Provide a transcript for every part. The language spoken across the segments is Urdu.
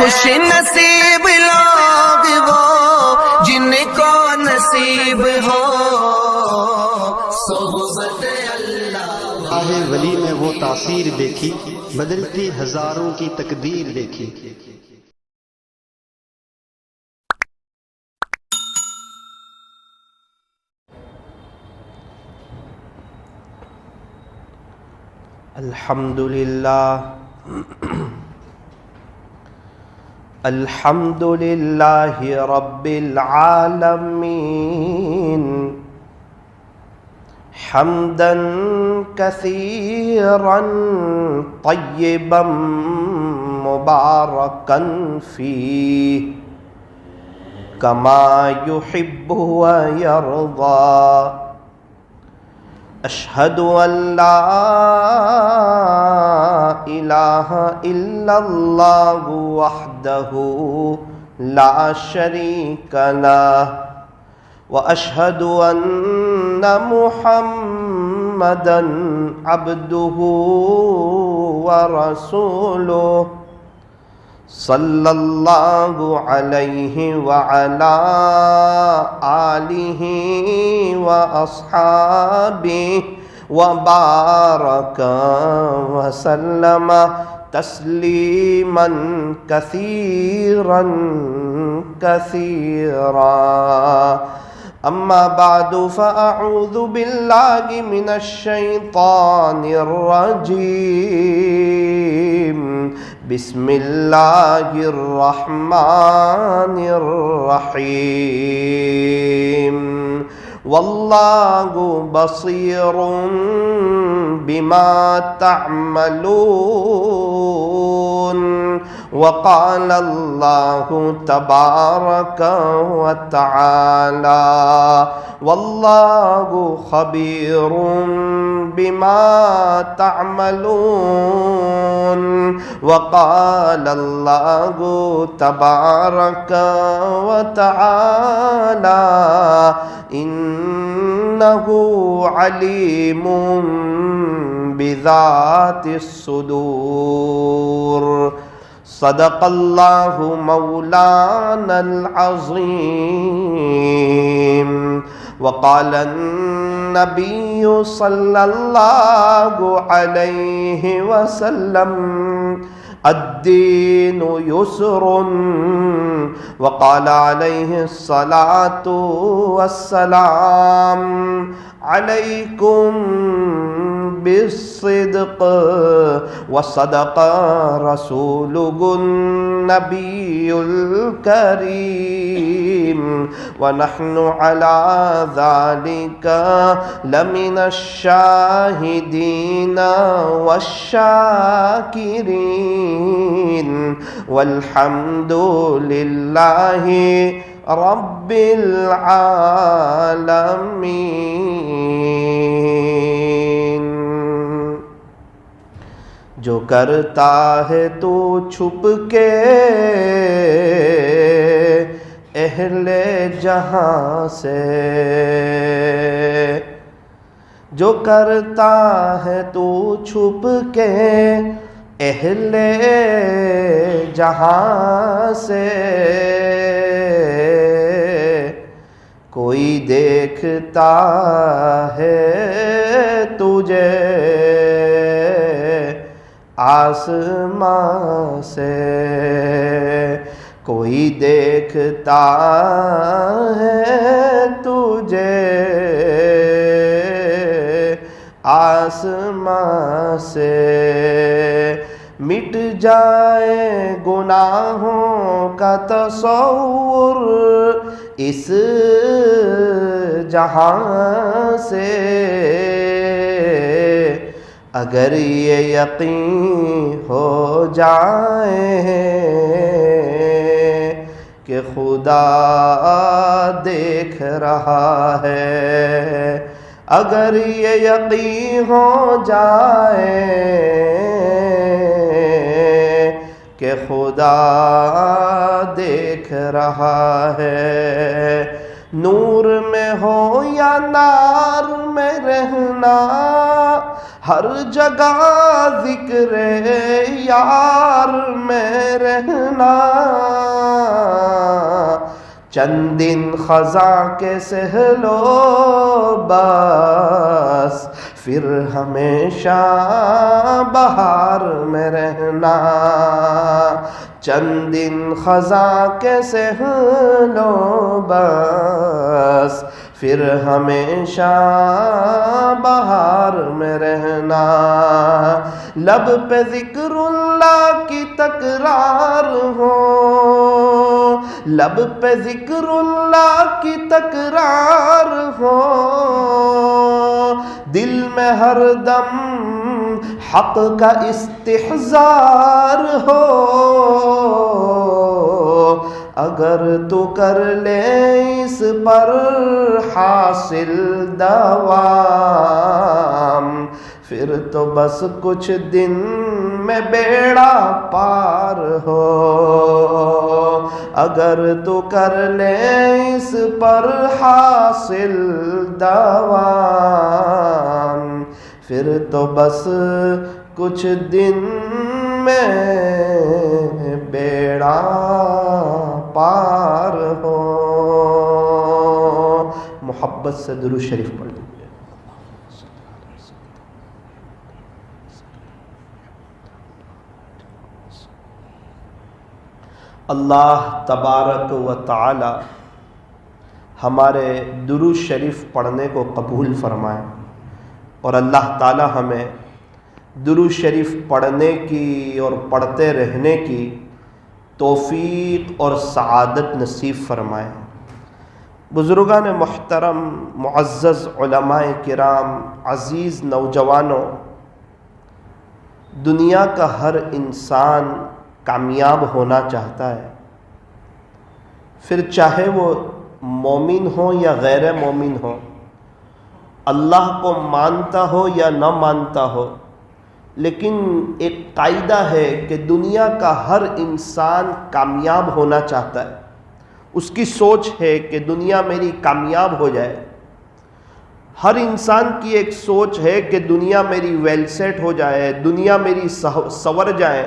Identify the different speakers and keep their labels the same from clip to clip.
Speaker 1: خوش نصیب لوگ وہ جن کو نصیب ہو صحبت اللہ۔
Speaker 2: راہ ولی میں وہ تاثیر دیکھی، بدلتی ہزاروں کی تقدیر دیکھی۔
Speaker 3: الحمدللہ رب العالمین حمدا کثیرا طیبا مبارکا فیہ کما یحب ویرضی۔ اشہد ان لا الہ الا اللہ وحدہ لا شریک لہ واشہد ان محمدا عبدہ ورسولہ صلی اللہ علیہ وعلا آلہ واصحابہ وبارک وسلم تسلیما کثیرا کثیرا۔ اما بعد فاعوذ باللہ من الشیطان الرجیم۔ بسم اللہ الرحمن الرحیم۔ واللہ بصیر بما تعملون۔ وقال اللہ تبارک وتعالی واللہ خبیر بما تعملون۔ وقال اللہ تبارک وتعالی انہ علیم بذات الصدور۔ صدق اللہ مولانا العظیم۔ وقال النبی صلی اللہ علیہ وسلم الدین یسر۔ وقال علیہ الصلاة والسلام علیکم بالصدق وصدق رسولہ النبی الکریم ونحن على ذلك لمن الشاہدین والشاکرین والحمد للہ رب العالمین۔ جو کرتا ہے تو چھپ کے اہل جہاں سے، جو کرتا ہے تو چھپ کے اہل جہاں سے، کوئی دیکھتا ہے تجھے آسمان سے، کوئی دیکھتا ہے تجھے آسمان سے۔ مٹ جائے گناہوں کا تصور اس جہاں سے، اگر یہ یقین ہو جائے کہ خدا دیکھ رہا ہے، اگر یہ یقین ہو جائے کہ خدا دیکھ رہا ہے، نور میں ہو یا نار میں رہنا ہر جگہ ذکر یار میں رہنا، چند دن خزاں کے سہلو بس، پھر ہمیشہ بہار میں رہنا، چند دن خزاں کے سہلو بس، پھر ہمیشہ بہار میں رہنا، لب پہ ذکر اللہ کی تکرار ہو، لب پہ ذکر اللہ کی تکرار ہو، دل میں ہر دم حق کا استحضار ہو، اگر تو کر لے اس پر حاصل دوام، پھر تو بس کچھ دن میں بیڑا پار ہو، اگر تو کر لے اس پر حاصل دوام، پھر تو بس کچھ دن میں بیڑا پار ہو۔ محبت سے درود شریف پڑھ لیجیے۔ اللہ تبارک و تعالی ہمارے درود شریف پڑھنے کو قبول فرمائے، اور اللہ تعالی ہمیں درود شریف پڑھنے کی اور پڑھتے رہنے کی توفیق اور سعادت نصیب فرمائے۔ بزرگان محترم، معزز علماء کرام، عزیز نوجوانوں، دنیا کا ہر انسان کامیاب ہونا چاہتا ہے، پھر چاہے وہ مومن ہو یا غیر مومن ہو، اللہ کو مانتا ہو یا نہ مانتا ہو، لیکن ایک قاعدہ ہے کہ دنیا کا ہر انسان کامیاب ہونا چاہتا ہے۔ اس کی سوچ ہے کہ دنیا میری کامیاب ہو جائے۔ ہر انسان کی ایک سوچ ہے کہ دنیا میری ویل سیٹ ہو جائے، دنیا میری سنور جائے،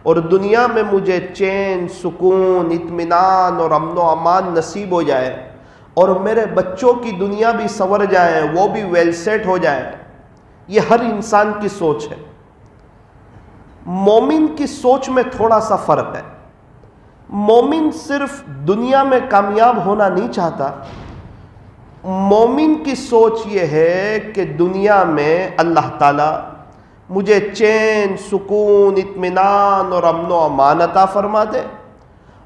Speaker 3: اور دنیا میں مجھے چین، سکون، اطمینان اور امن و امان نصیب ہو جائے، اور میرے بچوں کی دنیا بھی سنور جائے، وہ بھی ویل سیٹ ہو جائے۔ یہ ہر انسان کی سوچ ہے۔ مومن کی سوچ میں تھوڑا سا فرق ہے۔ مومن صرف دنیا میں کامیاب ہونا نہیں چاہتا، مومن کی سوچ یہ ہے کہ دنیا میں اللہ تعالیٰ مجھے چین، سکون، اطمینان اور امن و امان عطا فرما دے،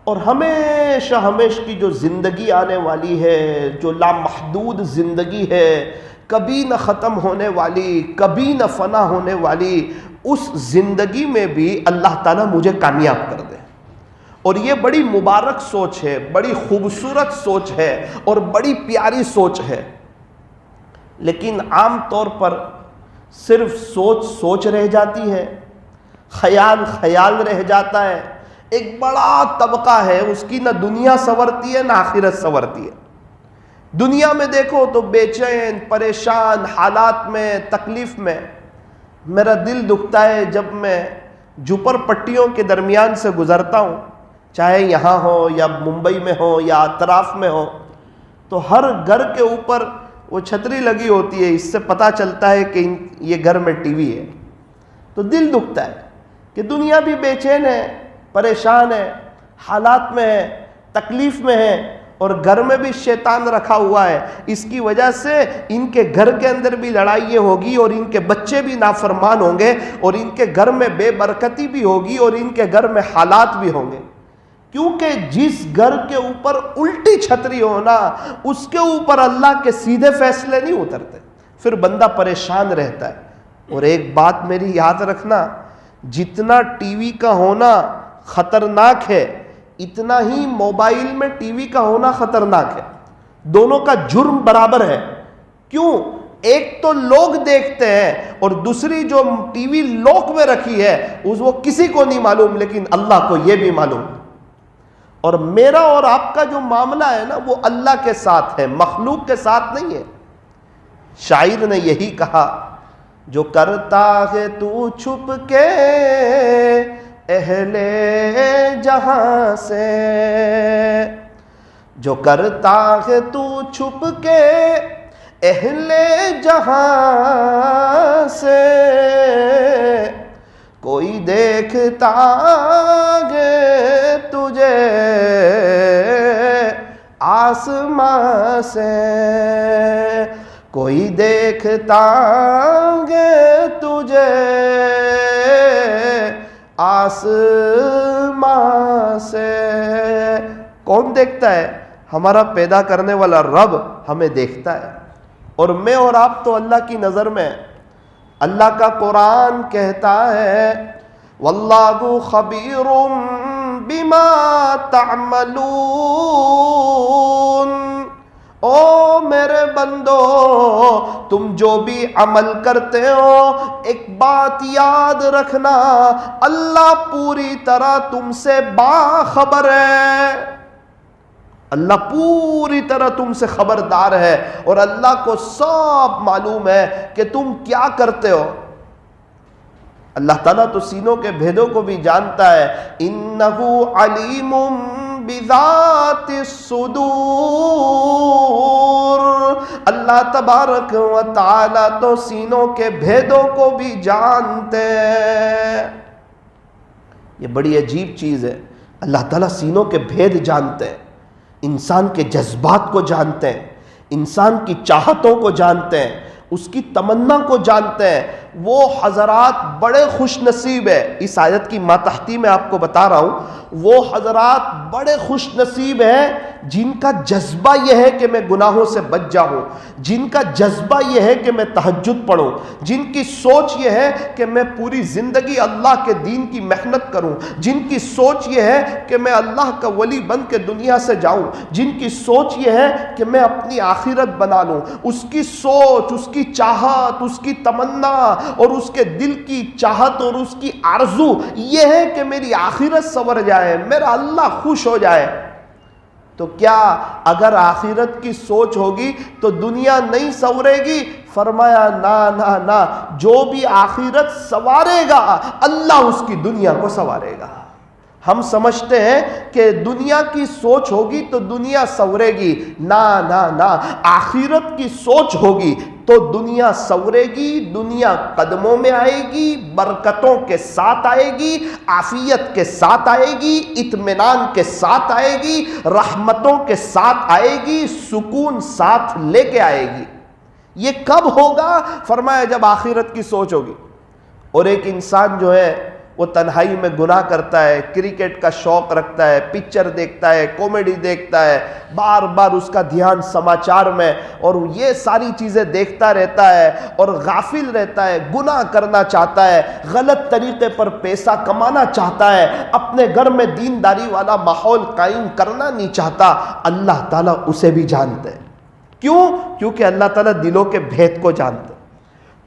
Speaker 3: اور ہمیشہ ہمیشہ کی جو زندگی آنے والی ہے، جو لامحدود زندگی ہے، کبھی نہ ختم ہونے والی، کبھی نہ فنا ہونے والی، اس زندگی میں بھی اللہ تعالیٰ مجھے کامیاب کر دے۔ اور یہ بڑی مبارک سوچ ہے، بڑی خوبصورت سوچ ہے، اور بڑی پیاری سوچ ہے۔ لیکن عام طور پر صرف سوچ رہ جاتی ہے، خیال رہ جاتا ہے۔ ایک بڑا طبقہ ہے، اس کی نہ دنیا سنورتی ہے نہ آخرت سنورتی ہے۔ دنیا میں دیکھو تو بے چین، پریشان حالات میں، تکلیف میں۔ میرا دل دکھتا ہے جب میں جھپر پٹیوں کے درمیان سے گزرتا ہوں، چاہے یہاں ہو یا ممبئی میں ہو یا اطراف میں ہو، تو ہر گھر کے اوپر وہ چھتری لگی ہوتی ہے، اس سے پتہ چلتا ہے کہ یہ گھر میں ٹی وی ہے۔ تو دل دکھتا ہے کہ دنیا بھی بے چین ہے، پریشان ہے، حالات میں ہے، تکلیف میں ہے، اور گھر میں بھی شیطان رکھا ہوا ہے۔ اس کی وجہ سے ان کے گھر کے اندر بھی لڑائییں ہوگی، اور ان کے بچے بھی نافرمان ہوں گے، اور ان کے گھر میں بے برکتی بھی ہوگی، اور ان کے گھر میں حالات بھی ہوں گے۔ کیونکہ جس گھر کے اوپر الٹی چھتری ہونا، اس کے اوپر اللہ کے سیدھے فیصلے نہیں اترتے، پھر بندہ پریشان رہتا ہے۔ اور ایک بات میری یاد رکھنا، جتنا ٹی وی کا ہونا خطرناک ہے، اتنا ہی موبائل میں ٹی وی کا ہونا خطرناک ہے۔ دونوں کا جرم برابر ہے۔ کیوں؟ ایک تو لوگ دیکھتے ہیں، اور دوسری جو ٹی وی لوک میں رکھی ہے وہ کسی کو نہیں معلوم، لیکن اللہ کو یہ بھی معلوم۔ اور میرا اور آپ کا جو معاملہ ہے نا، وہ اللہ کے ساتھ ہے، مخلوق کے ساتھ نہیں ہے۔ شاعر نے یہی کہا، جو کرتا ہے تو چھپ کے اہل جہاں سے، جو کرتا ہے تو چھپ کے اہل جہاں سے، کوئی دیکھتا ہے تجھے آسمان سے، کوئی دیکھتا ہے تجھے آسمان سے۔ کون دیکھتا ہے؟ ہمارا پیدا کرنے والا رب ہمیں دیکھتا ہے، اور میں اور آپ تو اللہ کی نظر میں۔ اللہ کا قرآن کہتا ہے واللہ خبیر بما تعملون، او میرے بندو تم جو بھی عمل کرتے ہو، ایک بات یاد رکھنا، اللہ پوری طرح تم سے باخبر ہے۔ اللہ پوری طرح تم سے خبردار ہے، اور اللہ کو سب معلوم ہے کہ تم کیا کرتے ہو۔ اللہ تعالیٰ تو سینوں کے بھیدوں کو بھی جانتا ہے، انہ علیم بذات الصدور، اللہ تبارک و تعالیٰ تو سینوں کے بھیدوں کو بھی جانتے ہیں۔ یہ بڑی عجیب چیز ہے، اللہ تعالیٰ سینوں کے بھید جانتے ہیں، انسان کے جذبات کو جانتے ہیں، انسان کی چاہتوں کو جانتے ہیں، اس کی تمنا کو جانتے ہیں۔ وہ حضرات بڑے خوش نصیب ہے، اس آیت کی ماتحتی میں آپ کو بتا رہا ہوں، وہ حضرات بڑے خوش نصیب ہیں جن کا جذبہ یہ ہے کہ میں گناہوں سے بچ جاؤں، جن کا جذبہ یہ ہے کہ میں تہجد پڑھوں، جن کی سوچ یہ ہے کہ میں پوری زندگی اللہ کے دین کی محنت کروں، جن کی سوچ یہ ہے کہ میں اللہ کا ولی بن کے دنیا سے جاؤں، جن کی سوچ یہ ہے کہ میں اپنی آخرت بنا لوں۔ اس کی سوچ، اس کی چاہت، اس کی تمنا اور اس کے دل کی چاہت اور اس کی آرزو یہ ہے کہ میری آخرت سنور جائے، میرا اللہ خوش ہو جائے۔ تو کیا اگر آخرت کی سوچ ہوگی تو دنیا نہیں سنورے گی؟ فرمایا نا نا نا، جو بھی آخرت سنوارے گا اللہ اس کی دنیا کو سنوارے گا۔ ہم سمجھتے ہیں کہ دنیا کی سوچ ہوگی تو دنیا سنورے گی، نا نا نا، آخرت کی سوچ ہوگی تو دنیا سنورے گی، دنیا قدموں میں آئے گی، برکتوں کے ساتھ آئے گی، عافیت کے ساتھ آئے گی، اطمینان کے ساتھ آئے گی، رحمتوں کے ساتھ آئے گی، سکون ساتھ لے کے آئے گی۔ یہ کب ہوگا؟ فرمایا جب آخرت کی سوچ ہوگی۔ اور ایک انسان جو ہے وہ تنہائی میں گناہ کرتا ہے، کرکٹ کا شوق رکھتا ہے، پکچر دیکھتا ہے، کامیڈی دیکھتا ہے، بار بار اس کا دھیان سماچار میں اور یہ ساری چیزیں دیکھتا رہتا ہے اور غافل رہتا ہے، گناہ کرنا چاہتا ہے، غلط طریقے پر پیسہ کمانا چاہتا ہے، اپنے گھر میں دینداری والا ماحول قائم کرنا نہیں چاہتا، اللہ تعالیٰ اسے بھی جانتے ہیں۔ کیوں؟ کیونکہ اللہ تعالیٰ دلوں کے بھید کو جانتے ہیں۔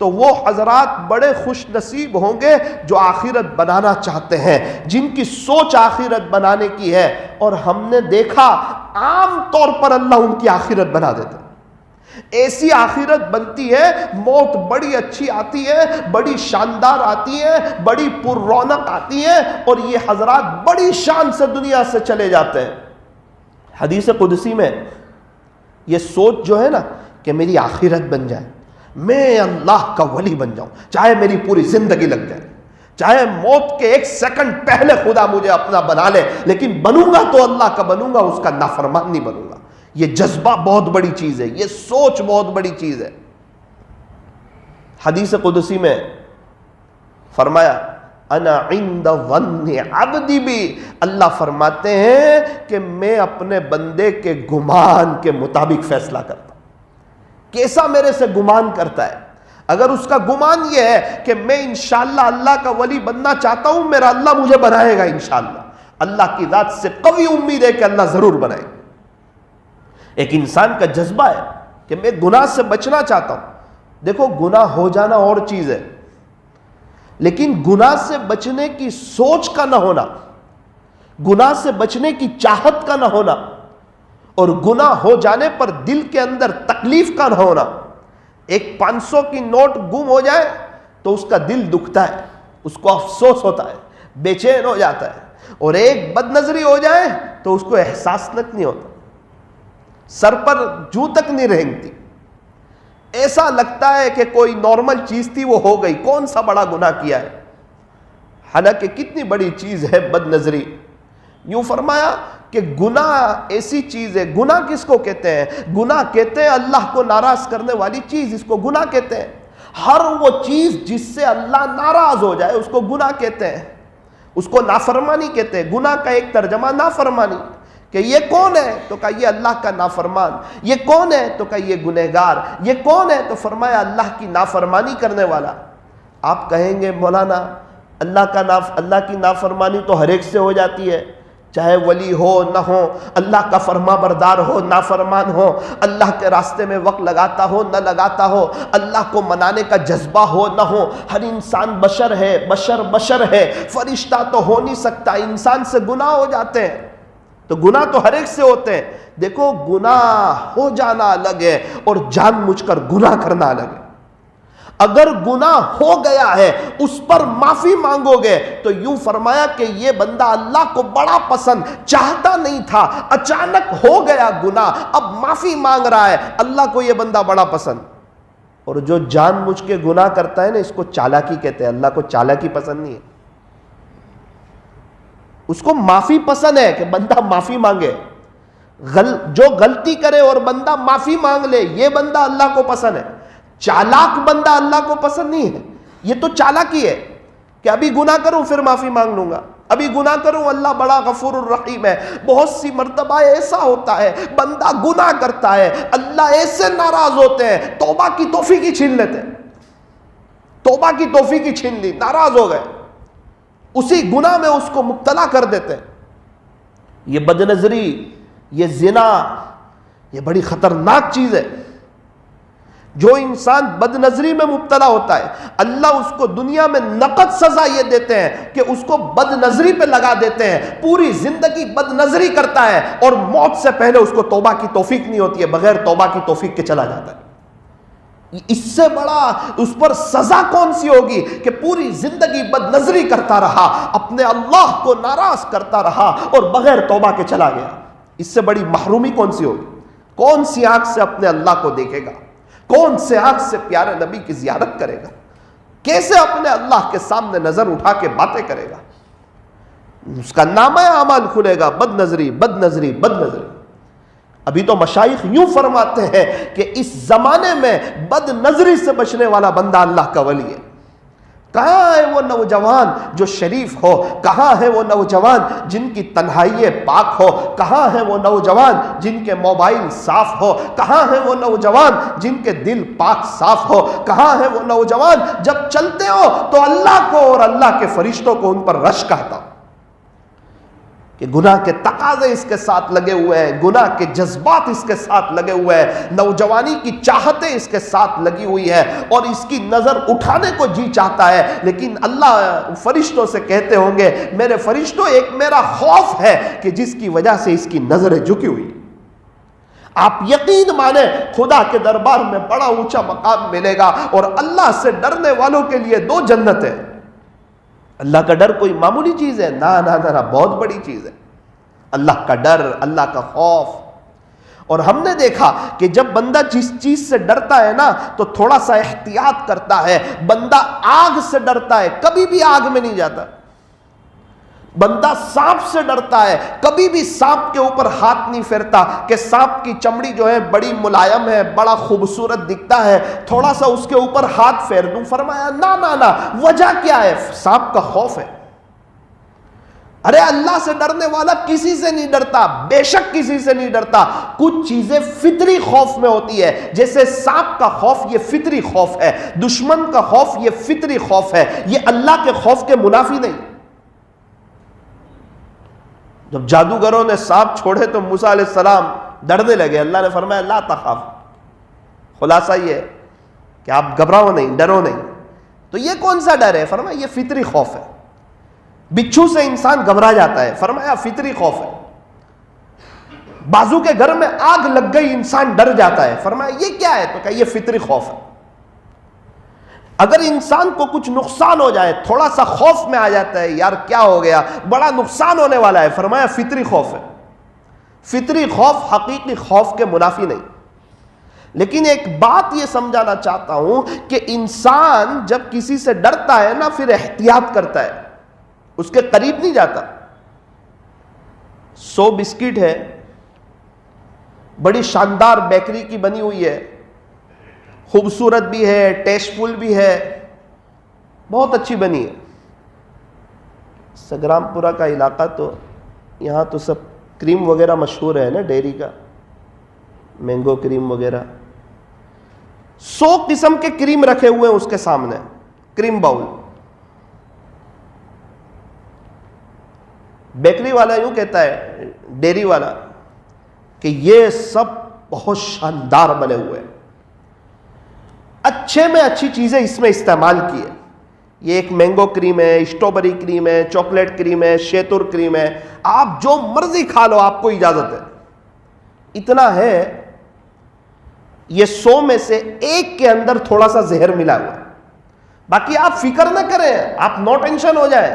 Speaker 3: تو وہ حضرات بڑے خوش نصیب ہوں گے جو آخرت بنانا چاہتے ہیں، جن کی سوچ آخرت بنانے کی ہے۔ اور ہم نے دیکھا عام طور پر اللہ ان کی آخرت بنا دیتا ہے۔ ایسی آخرت بنتی ہے، موت بڑی اچھی آتی ہے، بڑی شاندار آتی ہے، بڑی پر رونق آتی ہے، اور یہ حضرات بڑی شان سے دنیا سے چلے جاتے ہیں۔ حدیث قدسی میں یہ سوچ جو ہے نا کہ میری آخرت بن جائے، میں اللہ کا ولی بن جاؤں، چاہے میری پوری زندگی لگ جائے، چاہے موت کے ایک سیکنڈ پہلے خدا مجھے اپنا بنا لے، لیکن بنوں گا تو اللہ کا بنوں گا، اس کا نافرمان نہیں بنوں گا۔ یہ جذبہ بہت بڑی چیز ہے، یہ سوچ بہت بڑی چیز ہے۔ حدیث قدسی میں فرمایا انا عند ظن عبدی بی، اللہ فرماتے ہیں کہ میں اپنے بندے کے گمان کے مطابق فیصلہ کرتا ہوں۔ کیسا میرے سے گمان کرتا ہے؟ اگر اس کا گمان یہ ہے کہ میں انشاءاللہ اللہ کا ولی بننا چاہتا ہوں، میرا اللہ مجھے بنائے گا انشاءاللہ، اللہ کی ذات سے قوی امید ہے کہ اللہ ضرور بنائے گا۔ ایک انسان کا جذبہ ہے کہ میں گناہ سے بچنا چاہتا ہوں۔ دیکھو گناہ ہو جانا اور چیز ہے، لیکن گناہ سے بچنے کی سوچ کا نہ ہونا، گناہ سے بچنے کی چاہت کا نہ ہونا، اور گناہ ہو جانے پر دل کے اندر تکلیف کا نہ ہونا۔ ایک 500 کی نوٹ گم ہو جائے تو اس کا دل دکھتا ہے، اس کو افسوس ہوتا ہے، بے چین ہو جاتا ہے. اور ایک بد نظری ہو جائے تو اس کو احساس تک نہیں ہوتا، سر پر جوں تک نہیں رہنگتی، ایسا لگتا ہے کہ کوئی نارمل چیز تھی وہ ہو گئی، کون سا بڑا گناہ کیا ہے. حالانکہ کتنی بڑی چیز ہے بد نظری. یوں فرمایا کہ گناہ ایسی چیز ہے. گناہ کس کو کہتے ہیں؟ گناہ کہتے ہیں اللہ کو ناراض کرنے والی چیز، اس کو گناہ کہتے ہیں. ہر وہ چیز جس سے اللہ ناراض ہو جائے اس کو گناہ کہتے ہیں، اس کو نافرمانی کہتے ہیں. گناہ کا ایک ترجمہ نافرمانی، کہ یہ کون ہے؟ تو کہا یہ اللہ کا نافرمان. یہ کون ہے؟ تو کہا یہ گنہگار. یہ کون ہے؟ تو فرمایا اللہ کی نافرمانی کرنے والا. آپ کہیں گے مولانا اللہ کی نافرمانی تو ہر ایک سے ہو جاتی ہے، چاہے ولی ہو نہ ہو، اللہ کا فرما بردار ہو نافرمان ہو، اللہ کے راستے میں وقت لگاتا ہو نہ لگاتا ہو، اللہ کو منانے کا جذبہ ہو نہ ہو. ہر انسان بشر ہے، بشر ہے، فرشتہ تو ہو نہیں سکتا. انسان سے گناہ ہو جاتے ہیں، تو گناہ تو ہر ایک سے ہوتے ہیں. دیکھو گناہ ہو جانا الگ ہے اور جان مجھ کر گناہ کرنا الگ ہے. اگر گناہ ہو گیا ہے اس پر معافی مانگو گے تو یوں فرمایا کہ یہ بندہ اللہ کو بڑا پسند، چاہتا نہیں تھا، اچانک ہو گیا گناہ، اب معافی مانگ رہا ہے، اللہ کو یہ بندہ بڑا پسند. اور جو جان مجھ کے گناہ کرتا ہے نا، اس کو چالاکی کہتے ہیں. اللہ کو چالاکی پسند نہیں ہے، اس کو معافی پسند ہے کہ بندہ معافی مانگے. جو غلطی کرے اور بندہ معافی مانگ لے، یہ بندہ اللہ کو پسند ہے. چالاک بندہ اللہ کو پسند نہیں ہے. یہ تو چالاکی ہے کہ ابھی گناہ کروں پھر معافی مانگ لوں گا، ابھی گناہ کروں، اللہ بڑا غفور الرحیم ہے. بہت سی مرتبہ ایسا ہوتا ہے بندہ گناہ کرتا ہے، اللہ ایسے ناراض ہوتے ہیں توبہ کی توفیق ہی چھین لیتے ہیں. توبہ کی توفیق ہی چھین لی، ناراض ہو گئے، اسی گناہ میں اس کو مبتلا کر دیتے ہیں. یہ بدنظری، یہ زنا، یہ بڑی خطرناک چیز ہے. جو انسان بد نظری میں مبتلا ہوتا ہے اللہ اس کو دنیا میں نقد سزا یہ دیتے ہیں کہ اس کو بد نظری پہ لگا دیتے ہیں. پوری زندگی بد نظری کرتا ہے اور موت سے پہلے اس کو توبہ کی توفیق نہیں ہوتی ہے، بغیر توبہ کی توفیق کے چلا جاتا ہے. اس سے بڑا اس پر سزا کون سی ہوگی کہ پوری زندگی بد نظری کرتا رہا، اپنے اللہ کو ناراض کرتا رہا اور بغیر توبہ کے چلا گیا. اس سے بڑی محرومی کون سی ہوگی؟ کون سی آنکھ سے اپنے اللہ کو دیکھے گا؟ کون سے آنکھ سے پیارے نبی کی زیارت کرے گا؟ کیسے اپنے اللہ کے سامنے نظر اٹھا کے باتیں کرے گا؟ اس کا نامہ اعمال کھلے گا بد نظری، بد نظری، بد نظری. ابھی تو مشائخ یوں فرماتے ہیں کہ اس زمانے میں بد نظری سے بچنے والا بندہ اللہ کا ولی ہے. کہاں ہے وہ نوجوان جو شریف ہو؟ کہاں ہے وہ نوجوان جن کی تنہائی پاک ہو؟ کہاں ہے وہ نوجوان جن کے موبائل صاف ہو؟ کہاں ہے وہ نوجوان جن کے دل پاک صاف ہو؟ کہاں ہے وہ نوجوان جب چلتے ہو تو اللہ کو اور اللہ کے فرشتوں کو ان پر رشک آتا ہو؟ کہ گناہ کے تقاضے اس کے ساتھ لگے ہوئے ہیں، گناہ کے جذبات اس کے ساتھ لگے ہوئے ہیں، نوجوانی کی چاہتیں اس کے ساتھ لگی ہوئی ہے اور اس کی نظر اٹھانے کو جی چاہتا ہے. لیکن اللہ فرشتوں سے کہتے ہوں گے میرے فرشتوں ایک میرا خوف ہے کہ جس کی وجہ سے اس کی نظریں جھکی ہوئی. آپ یقین مانیں خدا کے دربار میں بڑا اونچا مقام ملے گا اور اللہ سے ڈرنے والوں کے لیے 2 جنتیں. اللہ کا ڈر کوئی معمولی چیز ہے؟ نہ، بہت بڑی چیز ہے. اللہ کا ڈر، اللہ کا خوف. اور ہم نے دیکھا کہ جب بندہ جس چیز سے ڈرتا ہے نا تو تھوڑا سا احتیاط کرتا ہے. بندہ آگ سے ڈرتا ہے، کبھی بھی آگ میں نہیں جاتا. بندہ سانپ سے ڈرتا ہے، کبھی بھی سانپ کے اوپر ہاتھ نہیں پھیرتا کہ سانپ کی چمڑی جو ہے بڑی ملائم ہے، بڑا خوبصورت دکھتا ہے، تھوڑا سا اس کے اوپر ہاتھ پھیر دوں. فرمایا نہ، وجہ کیا ہے؟ سانپ کا خوف ہے. ارے اللہ سے ڈرنے والا کسی سے نہیں ڈرتا، بے شک کسی سے نہیں ڈرتا. کچھ چیزیں فطری خوف میں ہوتی ہے، جیسے سانپ کا خوف یہ فطری خوف ہے، دشمن کا خوف یہ فطری خوف ہے، یہ اللہ کے خوف کے منافی نہیں. جب جادوگروں نے سانپ چھوڑے تو موسیٰ علیہ السلام ڈرنے لگے. اللہ نے فرمایا لا تخاف. خلاصہ یہ ہے کہ آپ گھبراؤ نہیں، ڈرو نہیں. تو یہ کون سا ڈر ہے؟ فرمایا یہ فطری خوف ہے. بچھو سے انسان گھبرا جاتا ہے، فرمایا فطری خوف ہے. بازو کے گھر میں آگ لگ گئی انسان ڈر جاتا ہے، فرمایا یہ کیا ہے؟ تو کہا یہ فطری خوف ہے. اگر انسان کو کچھ نقصان ہو جائے، تھوڑا سا خوف میں آ جاتا ہے، یار کیا ہو گیا، بڑا نقصان ہونے والا ہے، فرمایا فطری خوف ہے. فطری خوف حقیقی خوف کے منافی نہیں. لیکن ایک بات یہ سمجھانا چاہتا ہوں کہ انسان جب کسی سے ڈرتا ہے نا، پھر احتیاط کرتا ہے، اس کے قریب نہیں جاتا. 100 بسکٹ ہے، بڑی شاندار بیکری کی بنی ہوئی ہے، خوبصورت بھی ہے، ٹیسٹ فل بھی ہے، بہت اچھی بنی ہے. سگرام پورہ کا علاقہ تو یہاں تو سب کریم وغیرہ مشہور ہے نا، ڈیری کا مینگو کریم وغیرہ. 100 قسم کے کریم رکھے ہوئے ہیں اس کے سامنے، کریم باؤل. بیکری والا یوں کہتا ہے، ڈیری والا، کہ یہ سب بہت شاندار بنے ہوئے ہیں، اچھے میں اچھی چیزیں اس میں استعمال کی ہے. یہ ایک مینگو کریم ہے، اسٹرابری کریم ہے، چاکلیٹ کریم ہے، شیتور کریم ہے، آپ جو مرضی کھا لو، آپ کو اجازت ہے. اتنا ہے، یہ 100 میں سے ایک کے اندر تھوڑا سا زہر ملا ہوا ہے. باقی آپ فکر نہ کریں، آپ نو ٹینشن ہو جائیں،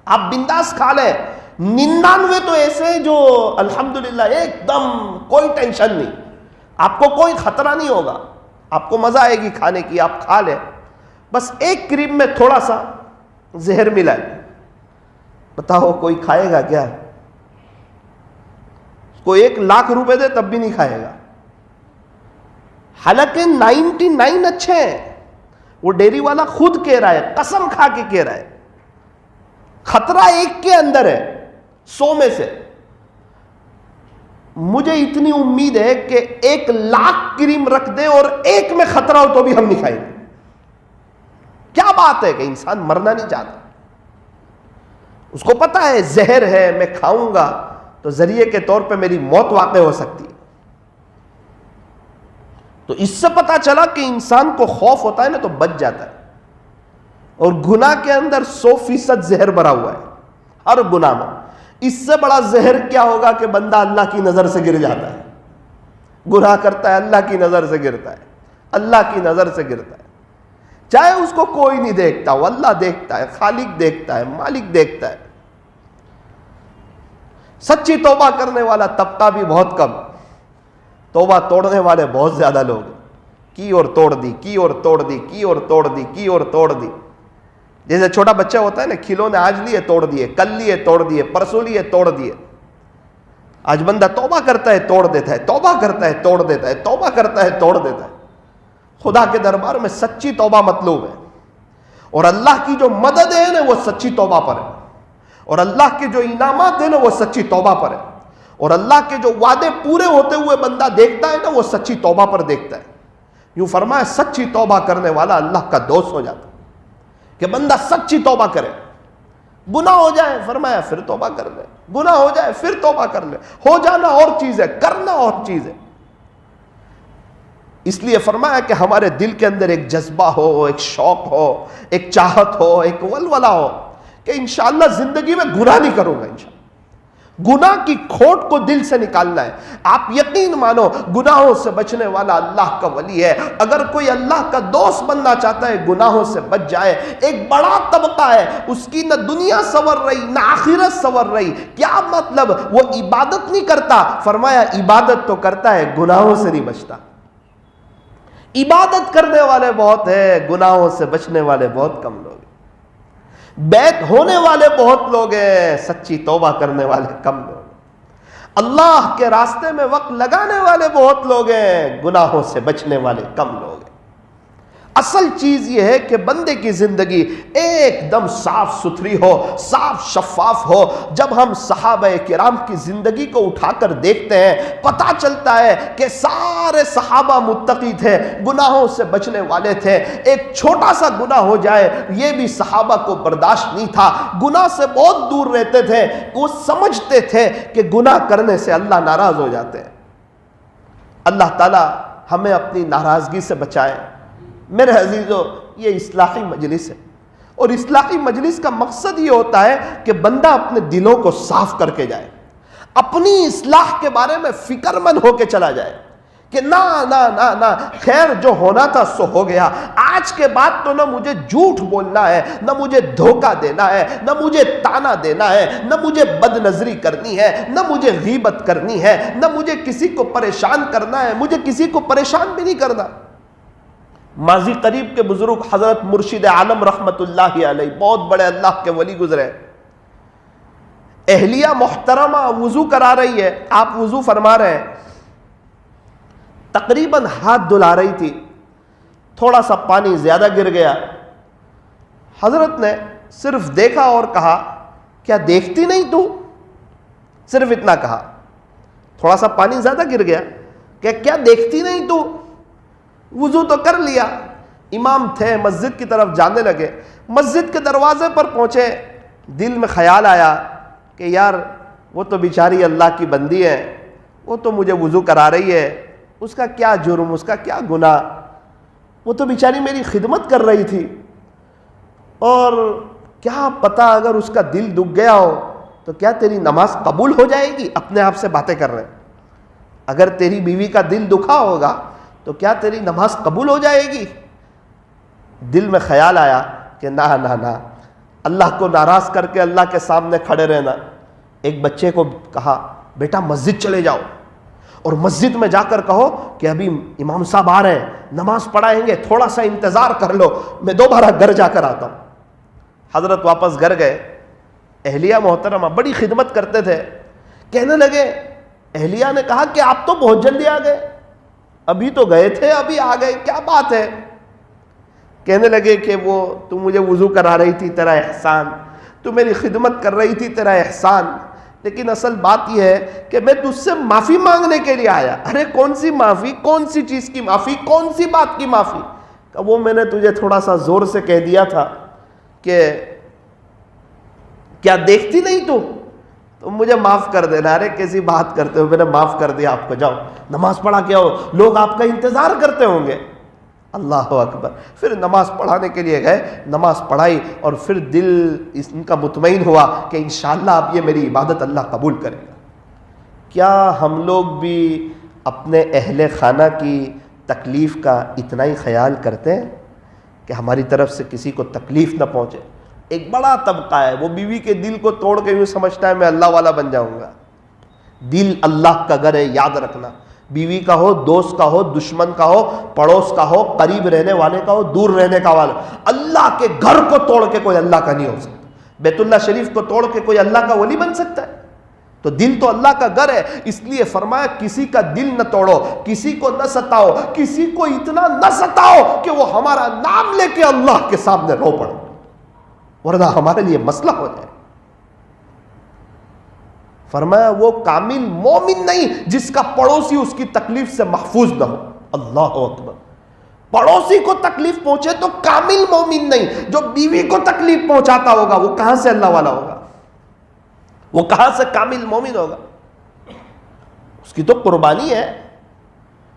Speaker 3: آپ بنداس کھا لیں. 99 تو ایسے جو الحمدللہ ایک دم کوئی ٹینشن نہیں، آپ کو کوئی خطرہ نہیں ہوگا، آپ کو مزہ آئے گی کھانے کی، آپ کھا لیں. بس ایک کریم میں تھوڑا سا زہر ملا ہے. بتاؤ کوئی کھائے گا کیا؟ کوئی 1,00,000 روپے دے تب بھی نہیں کھائے گا. حالانکہ 99 اچھے ہیں. وہ ڈیری والا خود کہہ رہا ہے، قسم کھا کے کہہ رہا ہے، خطرہ ایک کے اندر ہے 100 میں سے. مجھے اتنی امید ہے کہ 1,00,000 کریم رکھ دے اور ایک میں خطرہ ہو تو بھی ہم نہیں کھائیں گے. کیا بات ہے کہ انسان مرنا نہیں چاہتا. اس کو پتا ہے زہر ہے، میں کھاؤں گا تو ذریعے کے طور پہ میری موت واقع ہو سکتی ہے. تو اس سے پتا چلا کہ انسان کو خوف ہوتا ہے نا تو بچ جاتا ہے. اور گناہ کے اندر 100% زہر بھرا ہوا ہے، ہر گناہ میں. اس سے بڑا زہر کیا ہوگا کہ بندہ اللہ کی نظر سے گر جاتا ہے. گناہ کرتا ہے، اللہ کی نظر سے گرتا ہے، اللہ کی نظر سے گرتا ہے. چاہے اس کو کوئی نہیں دیکھتا، وہ اللہ دیکھتا ہے، خالق دیکھتا ہے، مالک دیکھتا ہے. سچی توبہ کرنے والا طبقہ بھی بہت کم، توبہ توڑنے والے بہت زیادہ لوگ. کی اور توڑ دی، کی اور توڑ دی، کی اور توڑ دی، کی اور توڑ دی. جیسے چھوٹا بچہ ہوتا ہے نا، کھلونے آج لیے توڑ دیے، کل لیے توڑ دیے، پرسوں لیے توڑ دیے. آج بندہ توبہ کرتا ہے توڑ دیتا ہے، توبہ کرتا ہے توڑ دیتا ہے، توبہ کرتا ہے توڑ دیتا ہے. خدا کے دربار میں سچی توبہ مطلوب ہے. اور اللہ کی جو مدد ہے نا وہ سچی توبہ پر ہے. اور اللہ کے جو انعامات ہیں نا وہ سچی توبہ پر ہے. اور اللہ کے جو وعدے پورے ہوتے ہوئے بندہ دیکھتا ہے نا وہ سچی توبہ پر دیکھتا ہے. یوں فرمایا سچی توبہ کرنے والا اللہ کا دوست ہو جاتا ہے. کہ بندہ سچی توبہ کرے. گناہ ہو جائے فرمایا پھر توبہ کر لے، گناہ ہو جائے پھر توبہ کر لے. ہو جانا اور چیز ہے، کرنا اور چیز ہے. اس لیے فرمایا کہ ہمارے دل کے اندر ایک جذبہ ہو، ایک شوق ہو، ایک چاہت ہو، ایک ولولہ ہو کہ انشاءاللہ زندگی میں گناہ نہیں کروں گا. انشاءاللہ گناہ کی کھوٹ کو دل سے نکالنا ہے. آپ یقین مانو گناہوں سے بچنے والا اللہ کا ولی ہے. اگر کوئی اللہ کا دوست بننا چاہتا ہے گناہوں سے بچ جائے. ایک بڑا طبقہ ہے، اس کی نہ دنیا سنور رہی نہ آخرت سنور رہی. کیا مطلب؟ وہ عبادت نہیں کرتا. فرمایا عبادت تو کرتا ہے، گناہوں سے نہیں بچتا. عبادت کرنے والے بہت ہیں، گناہوں سے بچنے والے بہت کم لوگ ہیں. بیت ہونے والے بہت لوگ ہیں، سچی توبہ کرنے والے کم لوگ ہیں. اللہ کے راستے میں وقت لگانے والے بہت لوگ ہیں، گناہوں سے بچنے والے کم لوگ ہیں. اصل چیز یہ ہے کہ بندے کی زندگی ایک دم صاف ستھری ہو، صاف شفاف ہو. جب ہم صحابہ کرام کی زندگی کو اٹھا کر دیکھتے ہیں پتہ چلتا ہے کہ سارے صحابہ متقی تھے، گناہوں سے بچنے والے تھے. ایک چھوٹا سا گناہ ہو جائے یہ بھی صحابہ کو برداشت نہیں تھا. گناہ سے بہت دور رہتے تھے. وہ سمجھتے تھے کہ گناہ کرنے سے اللہ ناراض ہو جاتے ہیں. اللہ تعالی ہمیں اپنی ناراضگی سے بچائے. میرے عزیزو یہ اصلاحی مجلس ہے، اور اصلاحی مجلس کا مقصد یہ ہوتا ہے کہ بندہ اپنے دلوں کو صاف کر کے جائے، اپنی اصلاح کے بارے میں فکر مند ہو کے چلا جائے کہ نا نا نا نا، خیر جو ہونا تھا سو ہو گیا، آج کے بعد تو نہ مجھے جھوٹ بولنا ہے، نہ مجھے دھوکہ دینا ہے، نہ مجھے تانا دینا ہے، نہ مجھے بد نظری کرنی ہے، نہ مجھے غیبت کرنی ہے، نہ مجھے کسی کو پریشان کرنا ہے، مجھے کسی کو پریشان بھی نہیں کرنا۔ ماضی قریب کے بزرگ حضرت مرشد عالم رحمت اللہ علیہ، بہت بڑے اللہ کے ولی گزرے، اہلیہ محترمہ وضو کرا رہی ہے، آپ وضو فرما رہے ہیں، تقریباً ہاتھ دھلا رہی تھی، تھوڑا سا پانی زیادہ گر گیا، حضرت نے صرف دیکھا اور کہا کیا دیکھتی نہیں تو؟ صرف اتنا کہا، تھوڑا سا پانی زیادہ گر گیا کہ کیا دیکھتی نہیں تو؟ وضو تو کر لیا۔ امام تھے، مسجد کی طرف جانے لگے، مسجد کے دروازے پر پہنچے، دل میں خیال آیا کہ یار وہ تو بیچاری اللہ کی بندی ہے، وہ تو مجھے وضو کرا رہی ہے، اس کا کیا جرم، اس کا کیا گناہ، وہ تو بیچاری میری خدمت کر رہی تھی، اور کیا پتہ اگر اس کا دل دکھ گیا ہو تو کیا تیری نماز قبول ہو جائے گی؟ اپنے آپ سے باتیں کر رہے ہیں، اگر تیری بیوی کا دل دکھا ہوگا تو کیا تیری نماز قبول ہو جائے گی؟ دل میں خیال آیا کہ نہ نہ نہ، اللہ کو ناراض کر کے اللہ کے سامنے کھڑے رہنا۔ ایک بچے کو کہا بیٹا مسجد چلے جاؤ، اور مسجد میں جا کر کہو کہ ابھی امام صاحب آ رہے ہیں، نماز پڑھائیں گے، تھوڑا سا انتظار کر لو، میں دوبارہ گھر جا کر آتا ہوں۔ حضرت واپس گھر گئے، اہلیہ محترمہ بڑی خدمت کرتے تھے، کہنے لگے، اہلیہ نے کہا کہ آپ تو بہت جلدی آ گئے، ابھی تو گئے تھے ابھی آ گئے، کیا بات ہے؟ کہنے لگے کہ وہ تو مجھے وضو کرا رہی تھی، تیرا احسان، تو میری خدمت کر رہی تھی، تیرا احسان، لیکن اصل بات یہ ہے کہ میں تجھ سے معافی مانگنے کے لیے آیا۔ ارے کون سی معافی، کون سی چیز کی معافی، کون سی بات کی معافی؟ کہ وہ میں نے تجھے تھوڑا سا زور سے کہہ دیا تھا کہ کیا دیکھتی نہیں تو مجھے معاف کر دینا۔ ارے کیسی بات کرتے ہو، میں نے معاف کر دیا آپ کو، جاؤ نماز پڑھا کے آؤ، لوگ آپ کا انتظار کرتے ہوں گے۔ اللہ اکبر۔ پھر نماز پڑھانے کے لیے گئے، نماز پڑھائی، اور پھر دل ان کا مطمئن ہوا کہ انشاءاللہ اب یہ میری عبادت اللہ قبول کرے گا۔ کیا ہم لوگ بھی اپنے اہل خانہ کی تکلیف کا اتنا ہی خیال کرتے ہیں کہ ہماری طرف سے کسی کو تکلیف نہ پہنچے؟ ایک بڑا طبقہ ہے وہ بیوی کے دل کو توڑ کے یوں سمجھتا ہے میں اللہ والا بن جاؤں گا۔ دل اللہ کا گھر ہے، یاد رکھنا، بیوی کا ہو، دوست کا ہو، دشمن کا ہو، پڑوس کا ہو، قریب رہنے والے کا ہو، دور رہنے کا والا، اللہ کے گھر کو توڑ کے کوئی اللہ کا نہیں ہو سکتا۔ بیت اللہ شریف کو توڑ کے کوئی اللہ کا ولی بن سکتا ہے؟ تو دل تو اللہ کا گھر ہے، اس لیے فرمایا کسی کا دل نہ توڑو، کسی کو نہ ستاؤ، کسی کو اتنا نہ ستاؤ کہ وہ ہمارا نام لے کے اللہ کے سامنے رو پڑے، ورنہ ہمارے لیے مسئلہ ہو جائے۔ فرمایا وہ کامل مومن نہیں جس کا پڑوسی اس کی تکلیف سے محفوظ نہ ہو۔ اللہ اکبر۔ پڑوسی کو تکلیف پہنچے تو کامل مومن نہیں، جو بیوی کو تکلیف پہنچاتا ہوگا وہ کہاں سے اللہ والا ہوگا، وہ کہاں سے کامل مومن ہوگا؟ اس کی تو قربانی ہے۔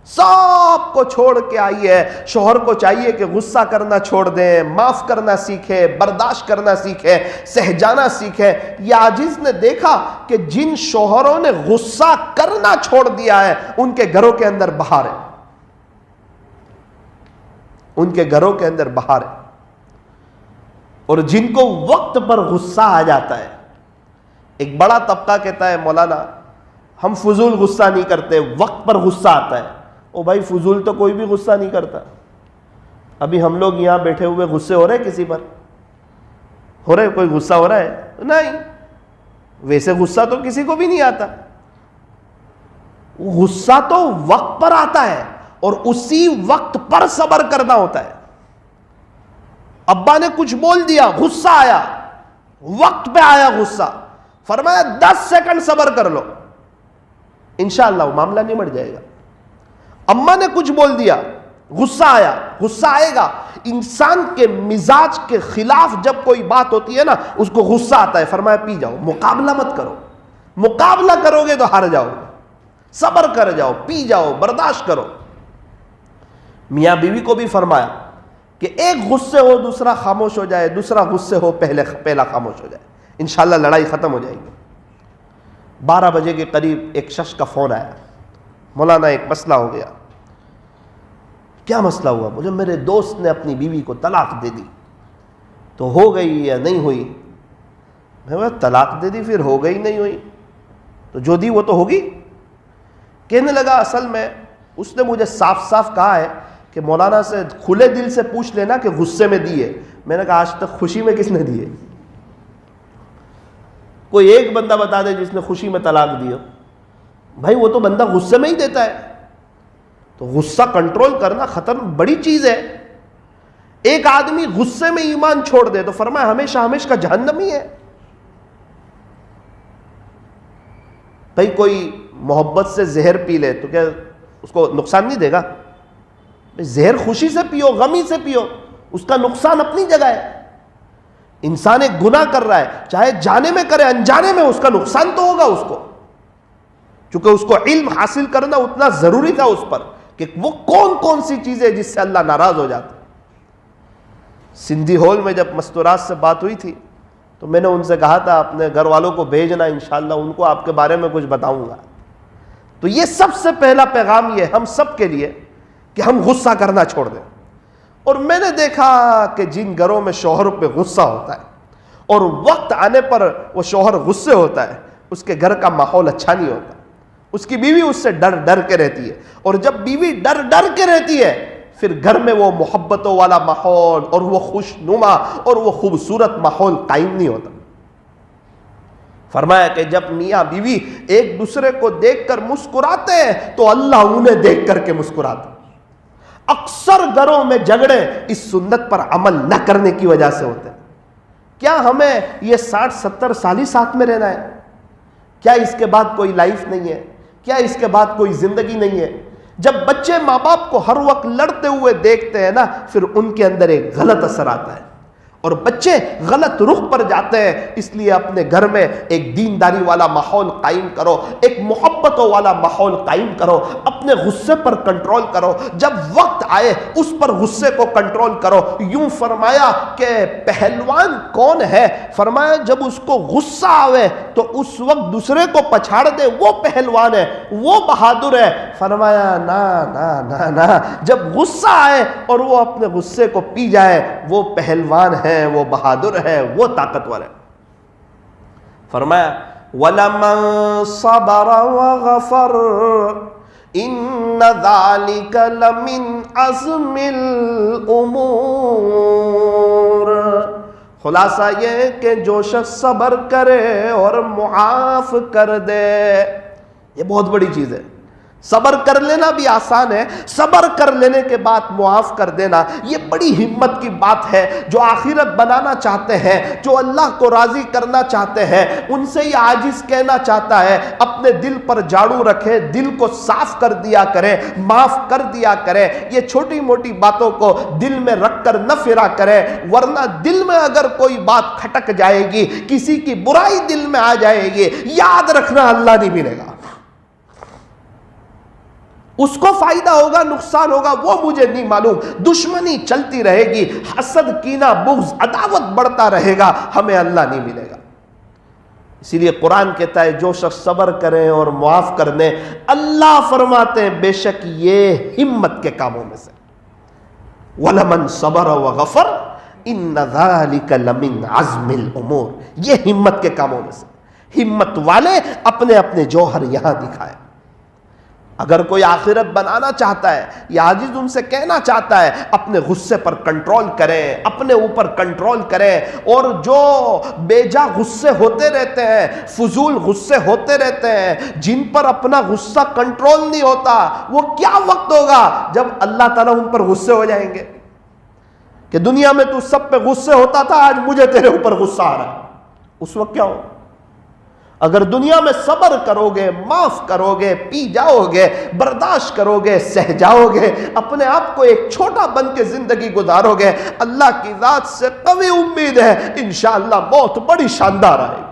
Speaker 3: سب کو چھوڑ کے آئی ہے، شوہر کو چاہیے کہ غصہ کرنا چھوڑ دیں، معاف کرنا سیکھے، برداشت کرنا سیکھے، سہجانا سیکھے۔ یہ عاجز نے دیکھا کہ جن شوہروں نے غصہ کرنا چھوڑ دیا ہے ان کے گھروں کے اندر بہار ہے، ان کے گھروں کے اندر بہار ہے، اور جن کو وقت پر غصہ آ جاتا ہے۔ ایک بڑا طبقہ کہتا ہے مولانا ہم فضول غصہ نہیں کرتے، وقت پر غصہ آتا ہے۔ او بھائی فضول تو کوئی بھی غصہ نہیں کرتا۔ ابھی ہم لوگ یہاں بیٹھے ہوئے غصے ہو رہے کسی پر؟ ہو رہے؟ کوئی غصہ ہو رہا ہے؟ نہیں، ویسے غصہ تو کسی کو بھی نہیں آتا۔ غصہ تو وقت پر آتا ہے اور اسی وقت پر صبر کرنا ہوتا ہے۔ ابا نے کچھ بول دیا، غصہ آیا، وقت پہ آیا غصہ، فرمایا 10 سیکنڈ صبر کر لو، انشاءاللہ وہ معاملہ نمٹ جائے گا۔ اماں نے کچھ بول دیا، غصہ آیا، غصہ آئے گا۔ انسان کے مزاج کے خلاف جب کوئی بات ہوتی ہے نا اس کو غصہ آتا ہے، فرمایا پی جاؤ، مقابلہ مت کرو، مقابلہ کرو گے تو ہار جاؤ گے، صبر کر جاؤ، پی جاؤ، برداشت کرو۔ میاں بیوی کو بھی فرمایا کہ ایک غصے ہو دوسرا خاموش ہو جائے، دوسرا غصے ہو پہلا خاموش ہو جائے، انشاءاللہ لڑائی ختم ہو جائے گی۔ 12 بجے کے قریب ایک شخص کا فون آیا، مولانا ایک مسئلہ ہو گیا۔ کیا مسئلہ ہوا؟ بولے میرے دوست نے اپنی بیوی کو طلاق دے دی. تو ہو گئی یا نہیں ہوئی؟ میں بولا طلاق دے دی پھر ہو گئی نہیں ہوئی؟ تو جو دی وہ تو ہوگی. کہنے لگا اصل میں اس نے مجھے صاف صاف کہا ہے کہ مولانا سے کھلے دل سے پوچھ لینا کہ غصے میں دی ہے. میں نے کہا آج تک خوشی میں کس نے دی ہے؟ کوئی ایک بندہ بتا دے جس نے خوشی میں طلاق دی ہو. بھائی وہ تو بندہ غصے میں ہی دیتا ہے. تو غصہ کنٹرول کرنا بڑی چیز ہے. ایک آدمی غصے میں ایمان چھوڑ دے تو فرمایا ہمیشہ ہمیشہ کا جہنمی ہے. بھائی کوئی محبت سے زہر پی لے تو کیا اس کو نقصان نہیں دے گا؟ زہر خوشی سے پیو، غمی سے پیو، اس کا نقصان اپنی جگہ ہے. انسان ایک گناہ کر رہا ہے، چاہے جانے میں کرے انجانے میں، اس کا نقصان تو ہوگا اس کو، چونکہ اس کو علم حاصل کرنا اتنا ضروری تھا اس پر کہ وہ کون کون سی چیزیں جس سے اللہ ناراض ہو جاتا. سندھی ہال میں جب مستورات سے بات ہوئی تھی تو میں نے ان سے کہا تھا اپنے گھر والوں کو بھیجنا، انشاءاللہ ان کو آپ کے بارے میں کچھ بتاؤں گا. تو یہ سب سے پہلا پیغام یہ ہم سب کے لیے کہ ہم غصہ کرنا چھوڑ دیں. اور میں نے دیکھا کہ جن گھروں میں شوہر پہ غصہ ہوتا ہے اور وقت آنے پر وہ شوہر غصے ہوتا ہے، اس کے گھر کا ماحول اچھا نہیں ہوتا. اس کی بیوی اس سے ڈر ڈر کے رہتی ہے، اور جب بیوی ڈر ڈر کے رہتی ہے پھر گھر میں وہ محبتوں والا ماحول اور وہ خوش نما اور وہ خوبصورت ماحول قائم نہیں ہوتا. فرمایا کہ جب میاں بیوی ایک دوسرے کو دیکھ کر مسکراتے ہیں تو اللہ انہیں دیکھ کر کے مسکراتا. اکثر گھروں میں جھگڑے اس سنت پر عمل نہ کرنے کی وجہ سے ہوتے ہیں. کیا ہمیں یہ 60-70 سال ہی ساتھ میں رہنا ہے؟ کیا اس کے بعد کوئی لائف نہیں ہے؟ کیا اس کے بعد کوئی زندگی نہیں ہے؟ جب بچے ماں باپ کو ہر وقت لڑتے ہوئے دیکھتے ہیں نا، پھر ان کے اندر ایک غلط اثر آتا ہے اور بچے غلط رخ پر جاتے ہیں. اس لیے اپنے گھر میں ایک دینداری والا ماحول قائم کرو، ایک محبتوں والا ماحول قائم کرو، اپنے غصے پر کنٹرول کرو. جب وقت آئے اس پر غصے کو کنٹرول کرو. یوں فرمایا کہ پہلوان کون ہے؟ فرمایا جب اس کو غصہ آوے تو اس وقت دوسرے کو پچھاڑ دے، وہ پہلوان ہے، وہ بہادر ہے. فرمایا نا نا نا نا، جب غصہ آئے اور وہ اپنے غصے کو پی جائے، وہ پہلوان ہے، وہ بہادر ہے، وہ طاقتور ہے. فرمایا وَلَمَنْ صَبَرَ وَغَفَرَ إِنَّ ذَلِكَ لَمِنْ عَزْمِ الْأُمُورِ. خلاصہ یہ کہ جو شخص صبر کرے اور معاف کر دے، یہ بہت بڑی چیز ہے. صبر کر لینا بھی آسان ہے، صبر کر لینے کے بعد معاف کر دینا یہ بڑی ہمت کی بات ہے. جو آخرت بنانا چاہتے ہیں، جو اللہ کو راضی کرنا چاہتے ہیں، ان سے یہ عاجز کہنا چاہتا ہے اپنے دل پر جھاڑو رکھے، دل کو صاف کر دیا کرے، معاف کر دیا کرے. یہ چھوٹی موٹی باتوں کو دل میں رکھ کر نہ پھرا کرے، ورنہ دل میں اگر کوئی بات کھٹک جائے گی، کسی کی برائی دل میں آ جائے گی، یاد رکھنا اللہ نہیں ملے گا. اس کو فائدہ ہوگا، نقصان ہوگا، وہ مجھے نہیں معلوم. دشمنی چلتی رہے گی، حسد، کینہ، بغض، عداوت بڑھتا رہے گا، ہمیں اللہ نہیں ملے گا. اسی لیے قرآن کہتا ہے جو شخص صبر کریں اور معاف کر دیں، اللہ فرماتے ہیں بے شک یہ ہمت کے کاموں میں سے. وَلَمَنْ صَبَرَ وَغَفَرَ إِنَّ ذَلِكَ لَمِنْ عَزْمِ الْأُمُورِ. یہ ہمت کے کاموں میں سے. ہمت والے اپنے اپنے جوہر یہاں دکھائے. اگر کوئی آخرت بنانا چاہتا ہے، یا عاجز ان سے کہنا چاہتا ہے اپنے غصے پر کنٹرول کریں، اپنے اوپر کنٹرول کریں. اور جو بے جا غصے ہوتے رہتے ہیں، فضول غصے ہوتے رہتے ہیں، جن پر اپنا غصہ کنٹرول نہیں ہوتا، وہ کیا وقت ہوگا جب اللہ تعالیٰ ان پر غصے ہو جائیں گے کہ دنیا میں تو سب پہ غصے ہوتا تھا، آج مجھے تیرے اوپر غصہ آ رہا ہے. اس وقت کیا ہو؟ اگر دنیا میں صبر کرو گے، معاف کرو گے، پی جاؤ گے، برداشت کرو گے، سہ جاؤ گے، اپنے آپ کو ایک چھوٹا بن کے زندگی گزارو گے، اللہ کی ذات سے قوی امید ہے انشاءاللہ موت بڑی شاندار آئے گی.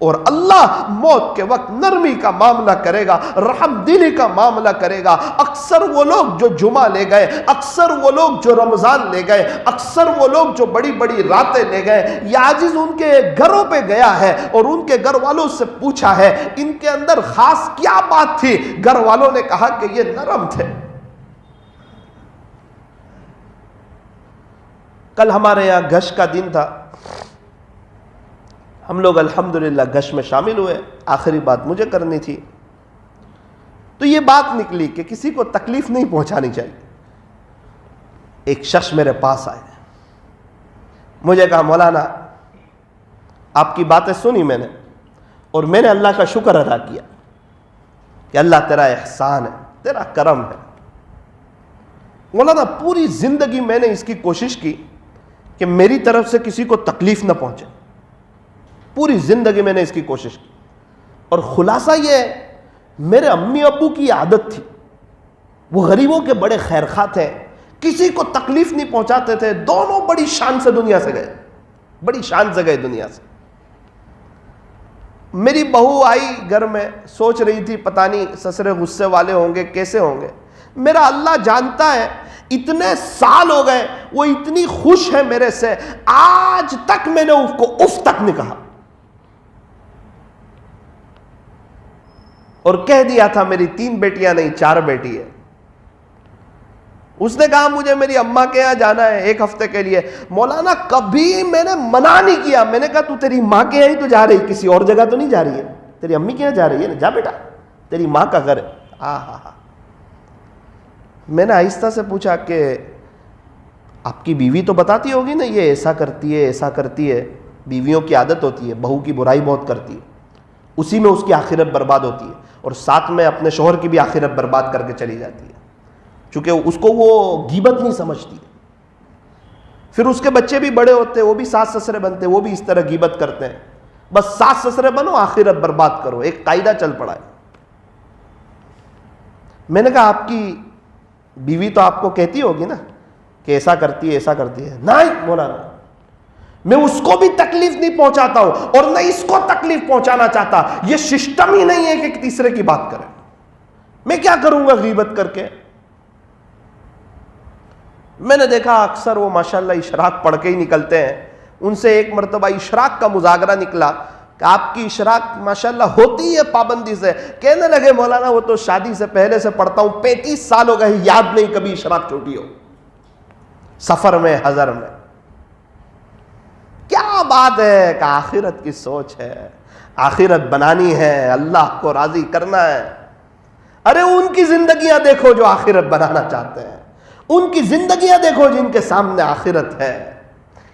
Speaker 3: اور اللہ موت کے وقت نرمی کا معاملہ کرے گا، رحم دلی کا معاملہ کرے گا. اکثر وہ لوگ جو جمعہ لے گئے، اکثر وہ لوگ جو رمضان لے گئے، اکثر وہ لوگ جو بڑی بڑی راتیں لے گئے، یہ عاجز ان کے گھروں پہ گیا ہے اور ان کے گھر والوں سے پوچھا ہے ان کے اندر خاص کیا بات تھی. گھر والوں نے کہا کہ یہ نرم تھے، کل ہمارے یہاں گش کا دن تھا، ہم لوگ الحمدللہ گش میں شامل ہوئے، آخری بات مجھے کرنی تھی، تو یہ بات نکلی کہ کسی کو تکلیف نہیں پہنچانی چاہیے۔ ایک شخص میرے پاس آئے، مجھے کہا مولانا آپ کی باتیں سنی میں نے، اور میں نے اللہ کا شکر ادا کیا کہ اللہ تیرا احسان ہے، تیرا کرم ہے۔ مولانا پوری زندگی میں نے اس کی کوشش کی کہ میری طرف سے کسی کو تکلیف نہ پہنچے، پوری زندگی میں نے اس کی کوشش کی، اور خلاصہ یہ ہے میرے امی ابو کی عادت تھی، وہ غریبوں کے بڑے خیرخواہ تھے، کسی کو تکلیف نہیں پہنچاتے تھے، دونوں بڑی شان سے دنیا سے گئے، بڑی شان سے گئے دنیا سے۔ میری بہو آئی گھر میں، سوچ رہی تھی پتہ نہیں سسرے غصے والے ہوں گے، کیسے ہوں گے۔ میرا اللہ جانتا ہے اتنے سال ہو گئے وہ اتنی خوش ہے میرے سے، آج تک میں نے اس کو اف تک نہیں کہا، اور کہہ دیا تھا میری 3 بیٹیاں نہیں 4 بیٹی ہے۔ اس نے کہا مجھے میری اماں کے یہاں جانا ہے 1 ہفتے کے لیے۔ مولانا کبھی میں نے منع نہیں کیا، میں نے کہا تو تیری ماں کے یہاں ہی تو جا رہی، کسی اور جگہ تو نہیں جا رہی ہے، تیری امی کے یہاں جا رہی ہے نا، جا بیٹا تیری ماں کا گھر ہے۔ میں نے آہستہ سے پوچھا کہ آپ کی بیوی تو بتاتی ہوگی نا یہ ایسا کرتی ہے ایسا کرتی ہے، بیویوں کی عادت ہوتی ہے، بہو کی برائی بہت کرتی ہے، اسی میں اس کی آخرت برباد ہوتی ہے، اور ساتھ میں اپنے شوہر کی بھی آخرت برباد کر کے چلی جاتی ہے، چونکہ اس کو وہ غیبت نہیں سمجھتی۔ پھر اس کے بچے بھی بڑے ہوتے ہیں، وہ بھی ساس سسرے بنتے، وہ بھی اس طرح غیبت کرتے ہیں، بس ساس سسرے بنو آخرت برباد کرو، ایک قاعدہ چل پڑا ہے۔ میں نے کہا آپ کی بیوی تو آپ کو کہتی ہوگی نا کہ ایسا کرتی ہے ایسا کرتی ہے؟ نہیں مولانا، میں اس کو بھی تکلیف نہیں پہنچاتا ہوں اور نہ اس کو تکلیف پہنچانا چاہتا، یہ سسٹم ہی نہیں ہے کہ ایک تیسرے کی بات کرے، میں کیا کروں گا غیبت کر کے؟ میں نے دیکھا اکثر وہ ماشاءاللہ اشراق پڑھ کے ہی نکلتے ہیں، ان سے ایک مرتبہ اشراق کا مذاکرہ نکلا کہ آپ کی اشراق ماشاءاللہ ہوتی ہے پابندی سے، کہنے لگے مولانا وہ تو شادی سے پہلے سے پڑھتا ہوں، 35 سال ہو گئے، یاد نہیں کبھی اشراق چھوٹی ہو، سفر میں حضر میں۔ کیا بات ہے کہ آخرت کی سوچ ہے، آخرت بنانی ہے، اللہ کو راضی کرنا ہے۔ ارے ان کی زندگیاں دیکھو جو آخرت بنانا چاہتے ہیں، ان کی زندگیاں دیکھو جن کے سامنے آخرت ہے،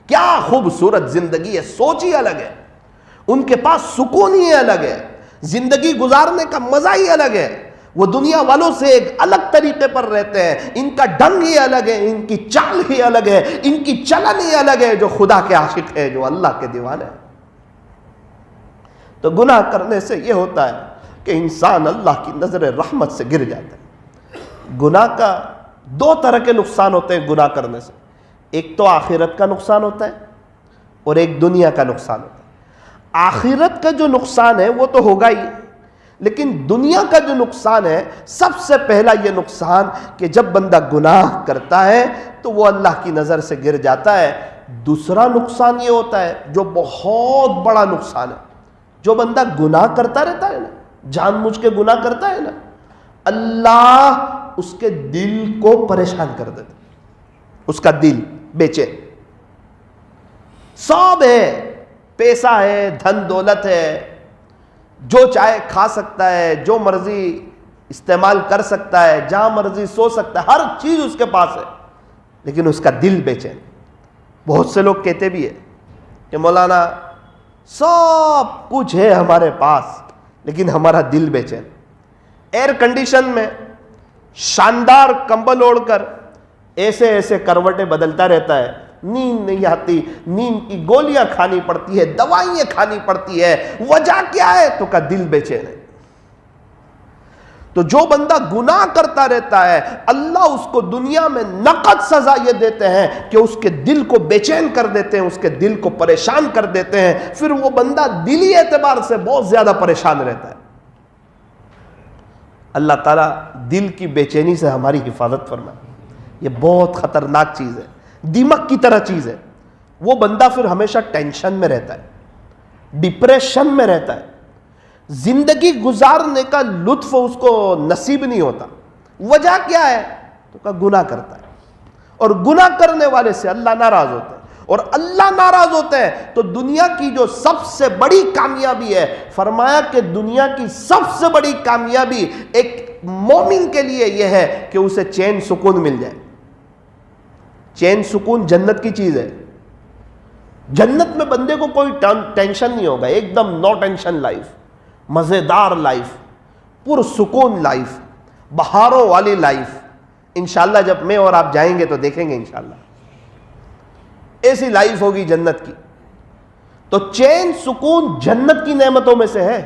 Speaker 3: کیا خوبصورت زندگی ہے، سوچ ہی الگ ہے، ان کے پاس سکون ہی الگ ہے، زندگی گزارنے کا مزہ ہی الگ ہے، وہ دنیا والوں سے ایک الگ طریقے پر رہتے ہیں، ان کا ڈھنگ ہی الگ ہے، ان کی چال ہی الگ ہے، ان کی چلن ہی الگ ہے، جو خدا کے عاشق ہے، جو اللہ کے دیوانے ہیں۔ تو گناہ کرنے سے یہ ہوتا ہے کہ انسان اللہ کی نظر رحمت سے گر جاتا ہے۔ گناہ کا 2 طرح کے نقصان ہوتے ہیں گناہ کرنے سے، ایک تو آخرت کا نقصان ہوتا ہے اور ایک دنیا کا نقصان ہوتا ہے۔ آخرت کا جو نقصان ہے وہ تو ہوگا ہی، لیکن دنیا کا جو نقصان ہے سب سے پہلا یہ نقصان کہ جب بندہ گناہ کرتا ہے تو وہ اللہ کی نظر سے گر جاتا ہے۔ دوسرا نقصان یہ ہوتا ہے جو بہت بڑا نقصان ہے، جو بندہ گناہ کرتا رہتا ہے نا، جان مجھ کے گناہ کرتا ہے نا، اللہ اس کے دل کو پریشان کر دیتا، اس کا دل بے چین، سب ہے، پیسہ ہے، دھن دولت ہے، جو چاہے کھا سکتا ہے، جو مرضی استعمال کر سکتا ہے، جہاں مرضی سو سکتا ہے، ہر چیز اس کے پاس ہے، لیکن اس کا دل بے چین۔ بہت سے لوگ کہتے بھی ہیں کہ مولانا سب کچھ ہے ہمارے پاس لیکن ہمارا دل بے چین، ایئر کنڈیشن میں شاندار کمبل اوڑھ کر ایسے ایسے کروٹیں بدلتا رہتا ہے، نیند نہیں آتی، نیند کی گولیاں کھانی پڑتی ہے، دوائیں کھانی پڑتی ہے، وجہ کیا ہے؟ تو کا دل بے چین ہے۔ تو جو بندہ گناہ کرتا رہتا ہے اللہ اس کو دنیا میں نقد سزا یہ دیتے ہیں کہ اس کے دل کو بے چین کر دیتے ہیں، اس کے دل کو پریشان کر دیتے ہیں، پھر وہ بندہ دلی اعتبار سے بہت زیادہ پریشان رہتا ہے۔ اللہ تعالیٰ دل کی بے چینی سے ہماری حفاظت فرمائے، یہ بہت خطرناک چیز ہے، دیمک کی طرح چیز ہے۔ وہ بندہ پھر ہمیشہ ٹینشن میں رہتا ہے، ڈپریشن میں رہتا ہے، زندگی گزارنے کا لطف اس کو نصیب نہیں ہوتا۔ وجہ کیا ہے؟ تو کہ گناہ کرتا ہے، اور گناہ کرنے والے سے اللہ ناراض ہوتا ہے۔ اور اللہ ناراض ہوتے ہیں تو دنیا کی جو سب سے بڑی کامیابی ہے، فرمایا کہ دنیا کی سب سے بڑی کامیابی ایک مومن کے لیے یہ ہے کہ اسے چین سکون مل جائے۔ چین سکون جنت کی چیز ہے۔ جنت میں بندے کو کوئی ٹینشن نہیں ہوگا، ایک دم نو ٹینشن لائف، مزیدار لائف، پرسکون لائف، بہاروں والی لائف۔ انشاءاللہ جب میں اور آپ جائیں گے تو دیکھیں گے انشاءاللہ ایسی لائف ہوگی جنت کی۔ تو چین سکون جنت کی نعمتوں میں سے ہے۔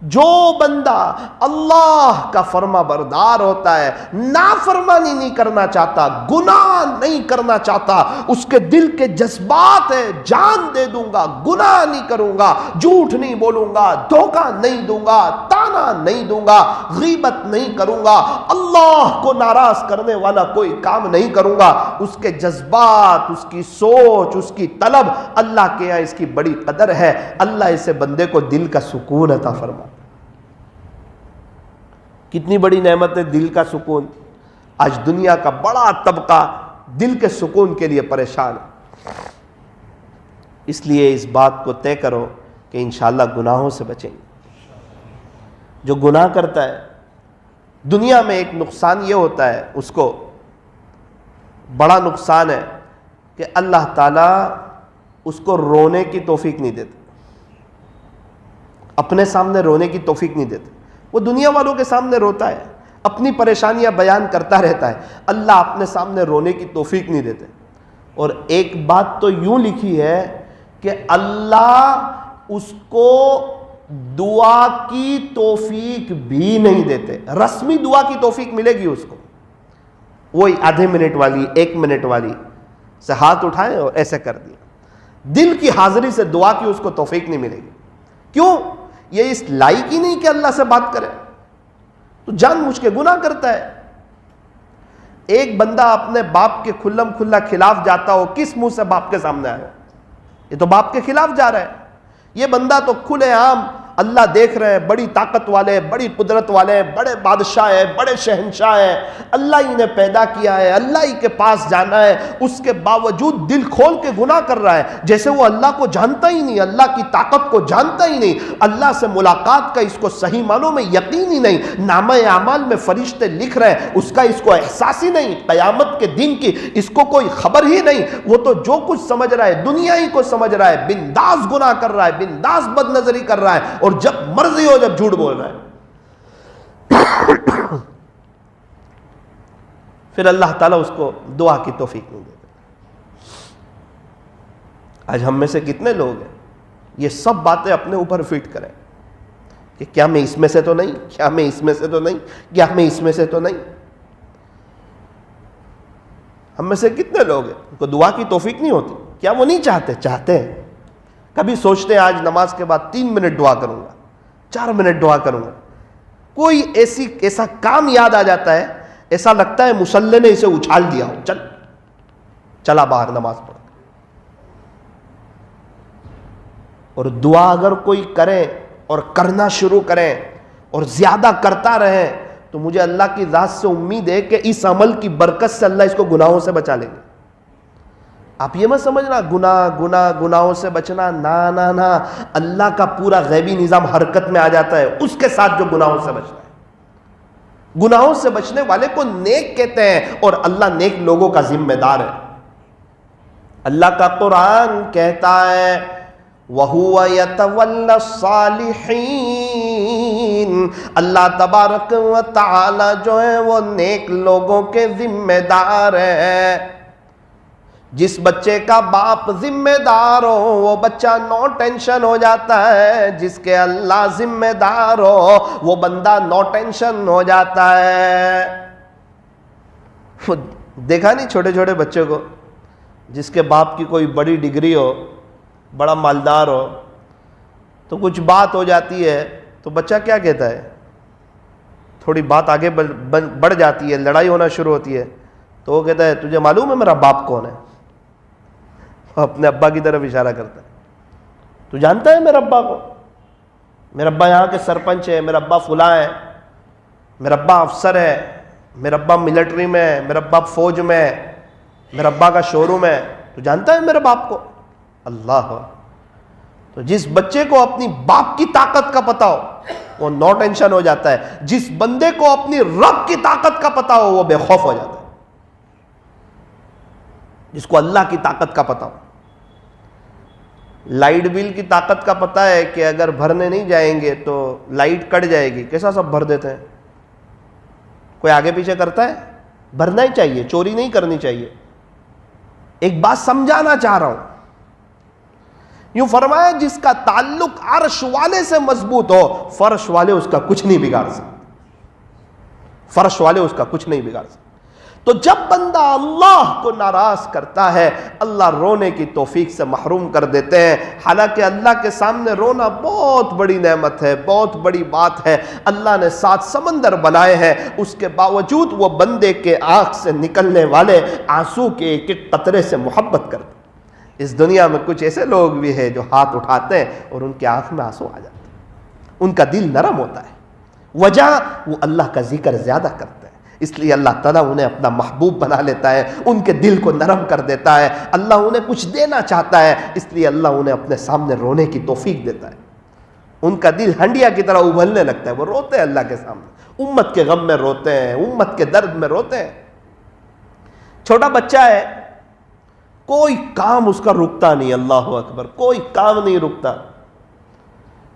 Speaker 3: جو بندہ اللہ کا فرما بردار ہوتا ہے، نافرمانی نہیں کرنا چاہتا، گناہ نہیں کرنا چاہتا، اس کے دل کے جذبات ہے جان دے دوں گا، گناہ نہیں کروں گا، جھوٹ نہیں بولوں گا، دھوکہ نہیں دوں گا، تانا نہیں دوں گا، غیبت نہیں کروں گا، اللہ کو ناراض کرنے والا کوئی کام نہیں کروں گا، اس کے جذبات، اس کی سوچ، اس کی طلب اللہ کے یہاں اس کی بڑی قدر ہے۔ اللہ اسے بندے کو دل کا سکون عطا فرما۔ کتنی بڑی نعمت ہے دل کا سکون۔ آج دنیا کا بڑا طبقہ دل کے سکون کے لیے پریشان ہے۔ اس لیے اس بات کو طے کرو کہ انشاءاللہ گناہوں سے بچیں گے۔ جو گناہ کرتا ہے دنیا میں ایک نقصان یہ ہوتا ہے، اس کو بڑا نقصان ہے کہ اللہ تعالیٰ اس کو رونے کی توفیق نہیں دیتے، اپنے سامنے رونے کی توفیق نہیں دیتے۔ وہ دنیا والوں کے سامنے روتا ہے، اپنی پریشانیاں بیان کرتا رہتا ہے، اللہ اپنے سامنے رونے کی توفیق نہیں دیتے۔ اور ایک بات تو یوں لکھی ہے کہ اللہ اس کو دعا کی توفیق بھی نہیں دیتے۔ رسمی دعا کی توفیق ملے گی اس کو، وہی آدھے منٹ والی، 1 منٹ والی سے ہاتھ اٹھائیں اور ایسے کر دیا، دل کی حاضری سے دعا کی اس کو توفیق نہیں ملے گی۔ کیوں؟ یہ اس لائق ہی نہیں کہ اللہ سے بات کرے، تو جان مجھ کے گناہ کرتا ہے۔ ایک بندہ اپنے باپ کے کھلم کھلا خلاف جاتا ہو، کس منہ سے باپ کے سامنے آئے؟ یہ تو باپ کے خلاف جا رہا ہے۔ یہ بندہ تو کھلے عام اللہ دیکھ رہے ہیں، بڑی طاقت والے، بڑی قدرت والے، بڑے بادشاہ ہیں، بڑے شہنشاہ ہیں، اللہ ہی نے پیدا کیا ہے، اللہ ہی کے پاس جانا ہے، اس کے باوجود دل کھول کے گناہ کر رہا ہے، جیسے وہ اللہ کو جانتا ہی نہیں، اللہ کی طاقت کو جانتا ہی نہیں، اللہ سے ملاقات کا اس کو صحیح معنوں میں یقین ہی نہیں، نامہ اعمال میں فرشتے لکھ رہے ہیں، اس کا اس کو احساس ہی نہیں، قیامت کے دن کی اس کو کوئی خبر ہی نہیں، وہ تو جو کچھ سمجھ رہا ہے دنیا ہی کو سمجھ رہا ہے، بنداز گناہ کر رہا ہے، بنداز بد نظری کر رہا ہے، اور جب مرضی ہو جب جھوٹ بول رہا ہے۔ پھر اللہ تعالیٰ اس کو دعا کی توفیق نہیں دیتا۔ آج ہم میں سے کتنے لوگ ہیں یہ سب باتیں اپنے اوپر فٹ کریں کہ کیا میں اس میں سے تو نہیں، کیا میں اس میں سے تو نہیں، کیا میں اس میں سے تو نہیں۔ ہم میں سے کتنے لوگ ہیں ان کو دعا کی توفیق نہیں ہوتی؟ کیا وہ نہیں چاہتے؟ چاہتے ہیں۔ کبھی سوچتے ہیں آج نماز کے بعد 3 منٹ دعا کروں گا، 4 منٹ دعا کروں گا، کوئی ایسا کام یاد آ جاتا ہے، ایسا لگتا ہے مصلی نے اسے اچھال دیا ہو، چلا باہر نماز پڑھ۔ اور دعا اگر کوئی کرے اور کرنا شروع کریں اور زیادہ کرتا رہے تو مجھے اللہ کی ذات سے امید ہے کہ اس عمل کی برکت سے اللہ اس کو گناہوں سے بچا لیں گے۔ آپ یہ مت سمجھنا گناہوں سے بچنا، نہ، اللہ کا پورا غیبی نظام حرکت میں آ جاتا ہے اس کے ساتھ جو گناہوں سے بچنا ہے۔ گناہوں سے بچنے والے کو نیک کہتے ہیں اور اللہ نیک لوگوں کا ذمہ دار ہے۔ اللہ کا قرآن کہتا ہے وَهُوَ يَتَوَلَّى الصَّالِحِينَ، اللہ تبارک و تعالی جو ہے وہ نیک لوگوں کے ذمہ دار ہے۔ جس بچے کا باپ ذمہ دار ہو وہ بچہ نو ٹینشن ہو جاتا ہے، جس کے اللہ ذمہ دار ہو وہ بندہ نو ٹینشن ہو جاتا ہے۔ دیکھا نہیں چھوٹے چھوٹے بچے کو، جس کے باپ کی کوئی بڑی ڈگری ہو، بڑا مالدار ہو، تو کچھ بات ہو جاتی ہے تو بچہ کیا کہتا ہے؟ تھوڑی بات آگے بڑھ جاتی ہے، لڑائی ہونا شروع ہوتی ہے تو وہ کہتا ہے تجھے معلوم ہے میرا باپ کون ہے؟ اپنے ابا کی طرف اشارہ کرتا ہے، تو جانتا ہے میرا ابا کو؟ میرا ابا یہاں کے سرپنچ ہے، میرا ابا فلاں ہے، میرا ابا افسر ہے، میرا ابا ملٹری میں ہے، میرا ابا فوج میں ہے، میرا ابا کا شو روم ہے۔ تو جانتا ہے میرے باپ کو؟ اللہ! تو جس بچے کو اپنی باپ کی طاقت کا پتا ہو وہ نو ٹینشن ہو جاتا ہے، جس بندے کو اپنی رب کی طاقت کا پتا ہو وہ بے خوف ہو جاتا ہے، جس کو اللہ کی طاقت کا پتا ہو۔ لائٹ بل کی طاقت کا پتا ہے کہ اگر بھرنے نہیں جائیں گے تو لائٹ کٹ جائے گی، کیسا سب بھر دیتے ہیں؟ کوئی آگے پیچھے کرتا ہے؟ بھرنا ہی چاہیے، چوری نہیں کرنی چاہیے۔ ایک بات سمجھانا چاہ رہا ہوں، یوں فرمایا جس کا تعلق عرش والے سے مضبوط ہو فرش والے اس کا کچھ نہیں بگاڑ سکتے، فرش والے اس کا کچھ نہیں بگاڑ سکتے۔ تو جب بندہ اللہ کو ناراض کرتا ہے اللہ رونے کی توفیق سے محروم کر دیتے ہیں، حالانکہ اللہ کے سامنے رونا بہت بڑی نعمت ہے، بہت بڑی بات ہے۔ اللہ نے 7 سمندر بنائے ہیں، اس کے باوجود وہ بندے کے آنکھ سے نکلنے والے آنسو کے ایک ایک قطرے سے محبت کرتے ہیں۔ اس دنیا میں کچھ ایسے لوگ بھی ہیں جو ہاتھ اٹھاتے ہیں اور ان کی آنکھ میں آنسو آ جاتے ہیں، ان کا دل نرم ہوتا ہے، وجہ وہ اللہ کا ذکر زیادہ کرتے ہیں، اس لیے اللہ تعالیٰ انہیں اپنا محبوب بنا لیتا ہے، ان کے دل کو نرم کر دیتا ہے۔ اللہ انہیں کچھ دینا چاہتا ہے، اس لیے اللہ انہیں اپنے سامنے رونے کی توفیق دیتا ہے۔ ان کا دل ہنڈیا کی طرح ابلنے لگتا ہے، وہ روتے ہیں اللہ کے سامنے، امت کے غم میں روتے ہیں، امت کے درد میں روتے ہیں۔ چھوٹا بچہ ہے، کوئی کام اس کا رکتا نہیں، اللہ اکبر، کوئی کام نہیں رکتا،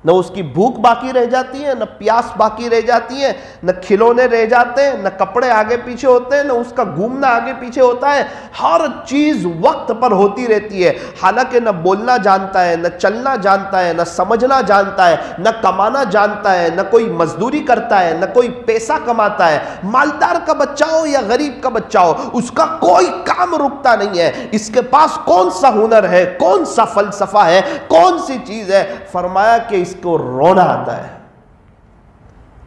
Speaker 3: نہ اس کی بھوک باقی رہ جاتی ہے، نہ پیاس باقی رہ جاتی ہے، نہ کھلونے رہ جاتے ہیں، نہ کپڑے آگے پیچھے ہوتے ہیں، نہ اس کا گھومنا آگے پیچھے ہوتا ہے، ہر چیز وقت پر ہوتی رہتی ہے۔ حالانکہ نہ بولنا جانتا ہے، نہ چلنا جانتا ہے، نہ سمجھنا جانتا ہے، نہ کمانا جانتا ہے، نہ کوئی مزدوری کرتا ہے، نہ کوئی پیسہ کماتا ہے۔ مالدار کا بچہ ہو یا غریب کا بچہ ہو، اس کا کوئی کام رکتا نہیں ہے۔ اس کے پاس کون سا ہنر ہے، کون سا فلسفہ ہے، کون سی چیز ہے؟ فرمایا کہ اس کو رونا آتا ہے،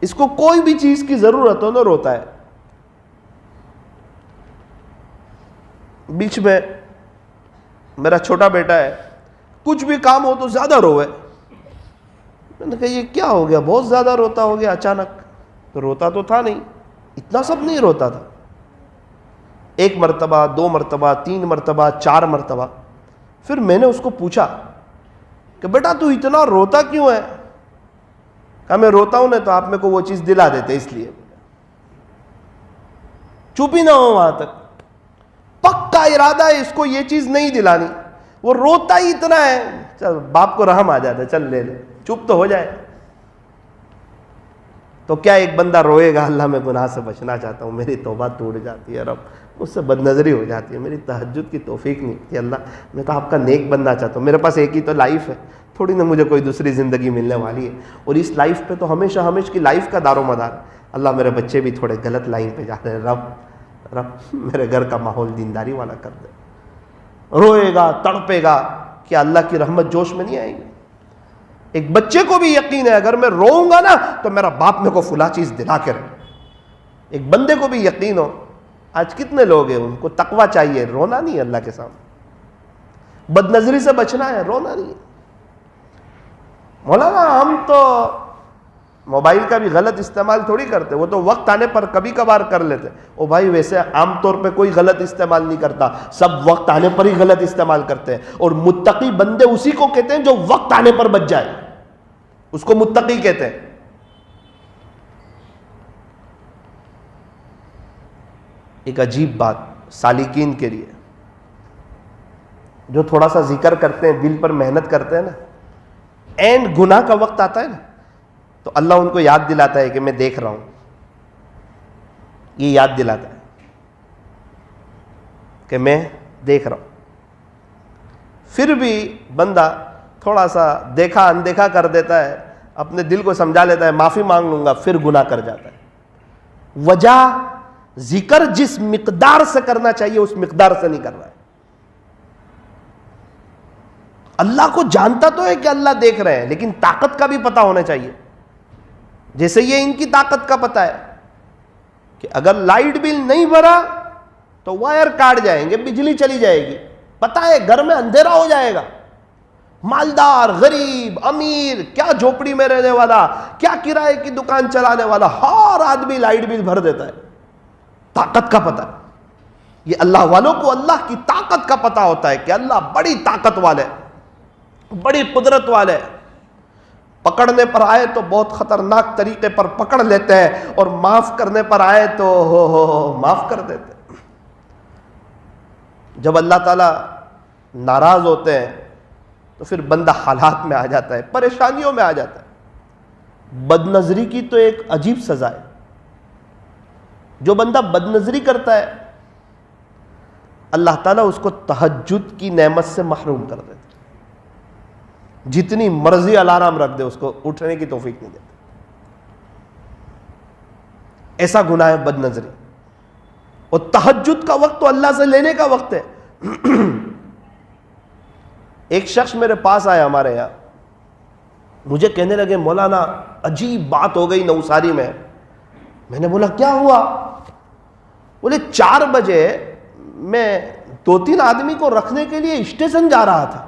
Speaker 3: اس کو کوئی بھی چیز کی ضرورت ہو نہ روتا ہے۔ بیچ میں میرا چھوٹا بیٹا ہے، کچھ بھی کام ہو تو زیادہ روئے۔ میں نے کہا یہ کیا ہو گیا، بہت زیادہ روتا ہو گیا اچانک؟ تو روتا تو تھا نہیں، اتنا سب نہیں روتا تھا، 1 مرتبہ 2 مرتبہ 3 مرتبہ 4 مرتبہ۔ پھر میں نے اس کو پوچھا کہ بیٹا تو اتنا روتا کیوں ہے؟ کہا میں روتا ہوں نا تو آپ میرے کو وہ چیز دلا دیتے، اس لیے۔ چپ ہی نہ ہو وہاں تک، پکا ارادہ ہے اس کو یہ چیز نہیں دلانی، وہ روتا ہی اتنا ہے، چل باپ کو رحم آ جاتا ہے، چل لے لے، چپ تو ہو جائے۔ تو کیا ایک بندہ روئے گا اللہ میں گناہ سے بچنا چاہتا ہوں، میری توبہ ٹوٹ جاتی ہے، رب مجھ سے بد نظری ہو جاتی ہے، میری تہجد کی توفیق نہیں ہوتی، اللہ میں تو آپ کا نیک بننا چاہتا ہوں، میرے پاس ایک ہی تو لائف ہے، تھوڑی نہ مجھے کوئی دوسری زندگی ملنے والی ہے، اور اس لائف پہ تو ہمیشہ کی لائف کا دار و مدار ہے۔ اللہ میرے بچے بھی تھوڑے غلط لائن پہ جاتے ہیں، رب میرے گھر کا ماحول دینداری والا کر دے۔ روئے گا، تڑپے گا، کیا اللہ کی رحمت جوش میں نہیں آئے گی؟ ایک بچے کو بھی یقین ہے اگر میں روؤں گا نا تو میرا باپ میرے کو فلاں چیز دلا کے رہے۔ ایک بندے کو بھی یقین ہو، آج کتنے لوگ ہیں ان کو تقویٰ چاہیے، رونا نہیں ہے اللہ کے سامنے، بد نظری سے بچنا ہے، رونا نہیں ہے۔ مولانا ہم تو موبائل کا بھی غلط استعمال تھوڑی کرتے، وہ تو وقت آنے پر کبھی کبھار کر لیتے۔ او بھائی ویسے عام طور پہ کوئی غلط استعمال نہیں کرتا، سب وقت آنے پر ہی غلط استعمال کرتے ہیں، اور متقی بندے اسی کو کہتے ہیں جو وقت آنے پر بچ جائے، اس کو متقی کہتے ہیں۔ ایک عجیب بات سالکین کے لیے، جو تھوڑا سا ذکر کرتے ہیں، دل پر محنت کرتے ہیں نا، اینڈ گناہ کا وقت آتا ہے نا تو اللہ ان کو یاد دلاتا ہے کہ میں دیکھ رہا ہوں، یہ یاد دلاتا ہے کہ میں دیکھ رہا ہوں۔ پھر بھی بندہ تھوڑا سا دیکھا اندیکھا کر دیتا ہے، اپنے دل کو سمجھا لیتا ہے معافی مانگ لوں گا، پھر گناہ کر جاتا ہے۔ وجہ ذکر جس مقدار سے کرنا چاہیے اس مقدار سے نہیں کر رہا ہے۔ اللہ کو جانتا تو ہے کہ اللہ دیکھ رہے ہیں، لیکن طاقت کا بھی پتہ ہونا چاہیے۔ جیسے یہ ان کی طاقت کا پتہ ہے کہ اگر لائٹ بل نہیں بھرا تو وائر کاٹ جائیں گے، بجلی چلی جائے گی، پتہ ہے گھر میں اندھیرا ہو جائے گا۔ مالدار، غریب، امیر، کیا جھوپڑی میں رہنے والا، کیا کرائے کی دکان چلانے والا، ہر آدمی لائٹ بل بھر دیتا ہے، طاقت کا پتہ ہے۔ یہ اللہ والوں کو اللہ کی طاقت کا پتہ ہوتا ہے کہ اللہ بڑی طاقت والے، بڑی قدرت والے، پکڑنے پر آئے تو بہت خطرناک طریقے پر پکڑ لیتے ہیں، اور معاف کرنے پر آئے تو معاف کر دیتے ہیں۔ جب اللہ تعالیٰ ناراض ہوتے ہیں تو پھر بندہ حالات میں آ جاتا ہے، پریشانیوں میں آ جاتا ہے۔ بد نظری کی تو ایک عجیب سزا ہے۔ جو بندہ بد نظری کرتا ہے اللہ تعالیٰ اس کو تہجد کی نعمت سے محروم کر دیتا ہے۔ جتنی مرضی الارم رکھ دے اس کو اٹھنے کی توفیق نہیں دیتا۔ ایسا گناہ ہے بد نظری۔ اور تہجد کا وقت تو اللہ سے لینے کا وقت ہے۔ ایک شخص میرے پاس آیا ہمارے یہاں، مجھے کہنے لگے مولانا عجیب بات ہو گئی نوساری میں۔ میں نے بولا کیا ہوا؟ بولے 4 بجے میں 2-3 آدمی کو رکھنے کے لیے اسٹیشن جا رہا تھا،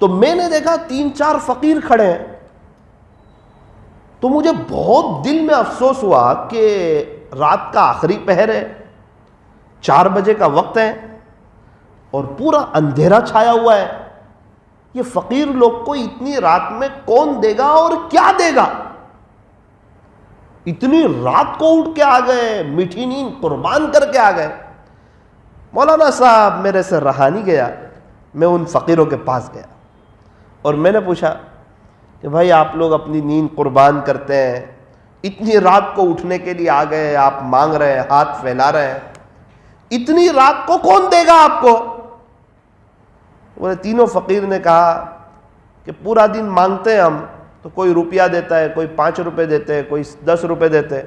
Speaker 3: تو میں نے دیکھا 3-4 فقیر کھڑے ہیں، تو مجھے بہت دل میں افسوس ہوا کہ رات کا آخری پہر ہے، 4 بجے کا وقت ہے اور پورا اندھیرا چھایا ہوا ہے، یہ فقیر لوگ کو اتنی رات میں کون دے گا اور کیا دے گا؟ اتنی رات کو اٹھ کے آ گئے، میٹھی نیند قربان کر کے آ گئے۔ مولانا صاحب میرے سے رہا نہیں گیا، میں ان فقیروں کے پاس گیا اور میں نے پوچھا کہ بھائی آپ لوگ اپنی نیند قربان کرتے ہیں، اتنی رات کو اٹھنے کے لیے آ گئے، آپ مانگ رہے ہیں، ہاتھ پھیلا رہے ہیں، اتنی رات کو کون دے گا آپ کو؟ وہ تینوں فقیر نے کہا کہ پورا دن مانگتے ہیں ہم، تو کوئی روپیہ دیتا ہے، کوئی 5 روپے دیتے ہیں، کوئی 10 روپے دیتے ہیں،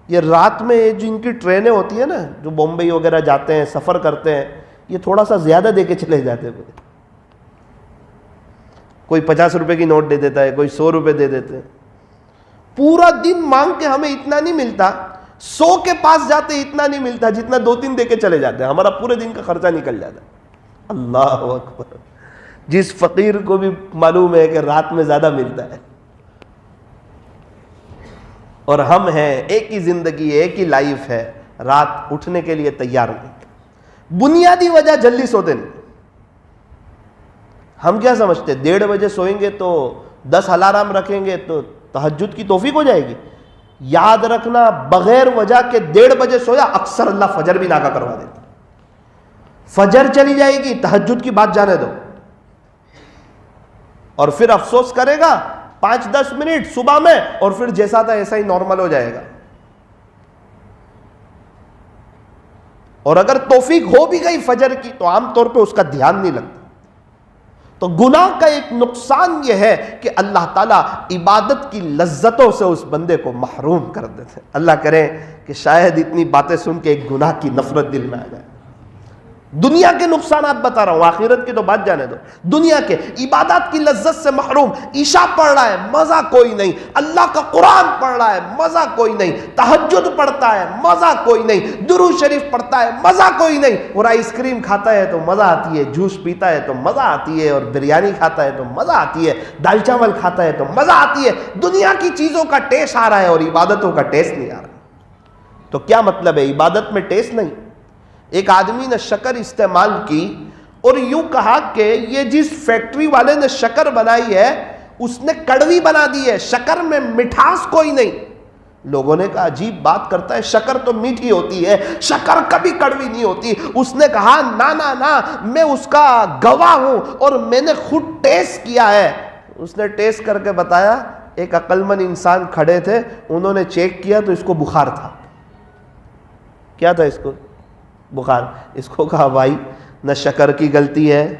Speaker 3: یہ رات میں جن کی ٹرینیں ہوتی ہیں نا، جو بمبئی وغیرہ جاتے ہیں، سفر کرتے ہیں، یہ تھوڑا سا زیادہ دے کے چلے جاتے ہیں، کوئی 50 روپے کی نوٹ دے دیتا ہے، کوئی 100 روپے دے دیتے ہیں۔ پورا دن مانگ کے ہمیں اتنا نہیں ملتا، 100 کے پاس جاتے اتنا نہیں ملتا جتنا 2-3 دے کے چلے جاتے ہیں، ہمارا پورے دن کا خرچہ نکل جاتا ہے۔ اللہ اکبر! جس فقیر کو بھی معلوم ہے کہ رات میں زیادہ ملتا ہے، اور ہم ہیں، ایک ہی زندگی ہے، ایک ہی لائف ہے، رات اٹھنے کے لیے تیار نہیں۔ بنیادی وجہ جلدی سوتے نہیں۔ ہم کیا سمجھتے 1:30 بجے سوئیں گے تو 10 الارم رکھیں گے تو تہجد کی توفیق ہو جائے گی؟ یاد رکھنا بغیر وجہ کے 1:30 بجے سویا اکثر اللہ فجر بھی ناکا کروا دیتا۔ فجر چلی جائے گی، تہجد کی بات جانے دو، اور پھر افسوس کرے گا 5-10 منٹ صبح میں، اور پھر جیسا تھا ایسا ہی نارمل ہو جائے گا۔ اور اگر توفیق ہو بھی گئی فجر کی تو عام طور پہ اس کا دھیان نہیں لگتا۔ تو گناہ کا ایک نقصان یہ ہے کہ اللہ تعالیٰ عبادت کی لذتوں سے اس بندے کو محروم کر دیتے۔ اللہ کرے کہ شاید اتنی باتیں سن کے ایک گناہ کی نفرت دل میں آ جائے۔ دنیا کے نقصانات بتا رہا ہوں، آخرت کی تو بات جانے دو۔ دنیا کے عبادات کی لذت سے محروم، عشاء پڑھ رہا ہے مزہ کوئی نہیں، اللہ کا قرآن پڑھ رہا ہے مزہ کوئی نہیں، تہجد پڑھتا ہے مزہ کوئی نہیں، درود شریف پڑھتا ہے مزہ کوئی نہیں، اور آئس کریم کھاتا ہے تو مزہ آتی ہے، جوس پیتا ہے تو مزہ آتی ہے، اور بریانی کھاتا ہے تو مزہ آتی ہے، دال چاول کھاتا ہے تو مزہ آتی ہے۔ دنیا کی چیزوں کا ٹیسٹ آ رہا ہے اور عبادتوں کا ٹیسٹ نہیں آ رہا۔ تو کیا مطلب ہے؟ عبادت میں ٹیسٹ نہیں۔ ایک آدمی نے شکر استعمال کی اور یوں کہا کہ یہ جس فیکٹری والے نے شکر بنائی ہے اس نے کڑوی بنا دی ہے، شکر میں مٹھاس کوئی نہیں۔ لوگوں نے کہا عجیب بات کرتا ہے، شکر تو میٹھی ہوتی ہے، شکر کبھی کڑوی نہیں ہوتی۔ اس نے کہا نا نا نا، میں اس کا گواہ ہوں اور میں نے خود ٹیسٹ کیا ہے۔ اس نے ٹیسٹ کر کے بتایا، ایک عقل مند انسان کھڑے تھے، انہوں نے چیک کیا تو اس کو بخار تھا۔ کیا تھا اس کو؟ بخار۔ اس کو کہا بھائی نہ شکر کی غلطی ہے،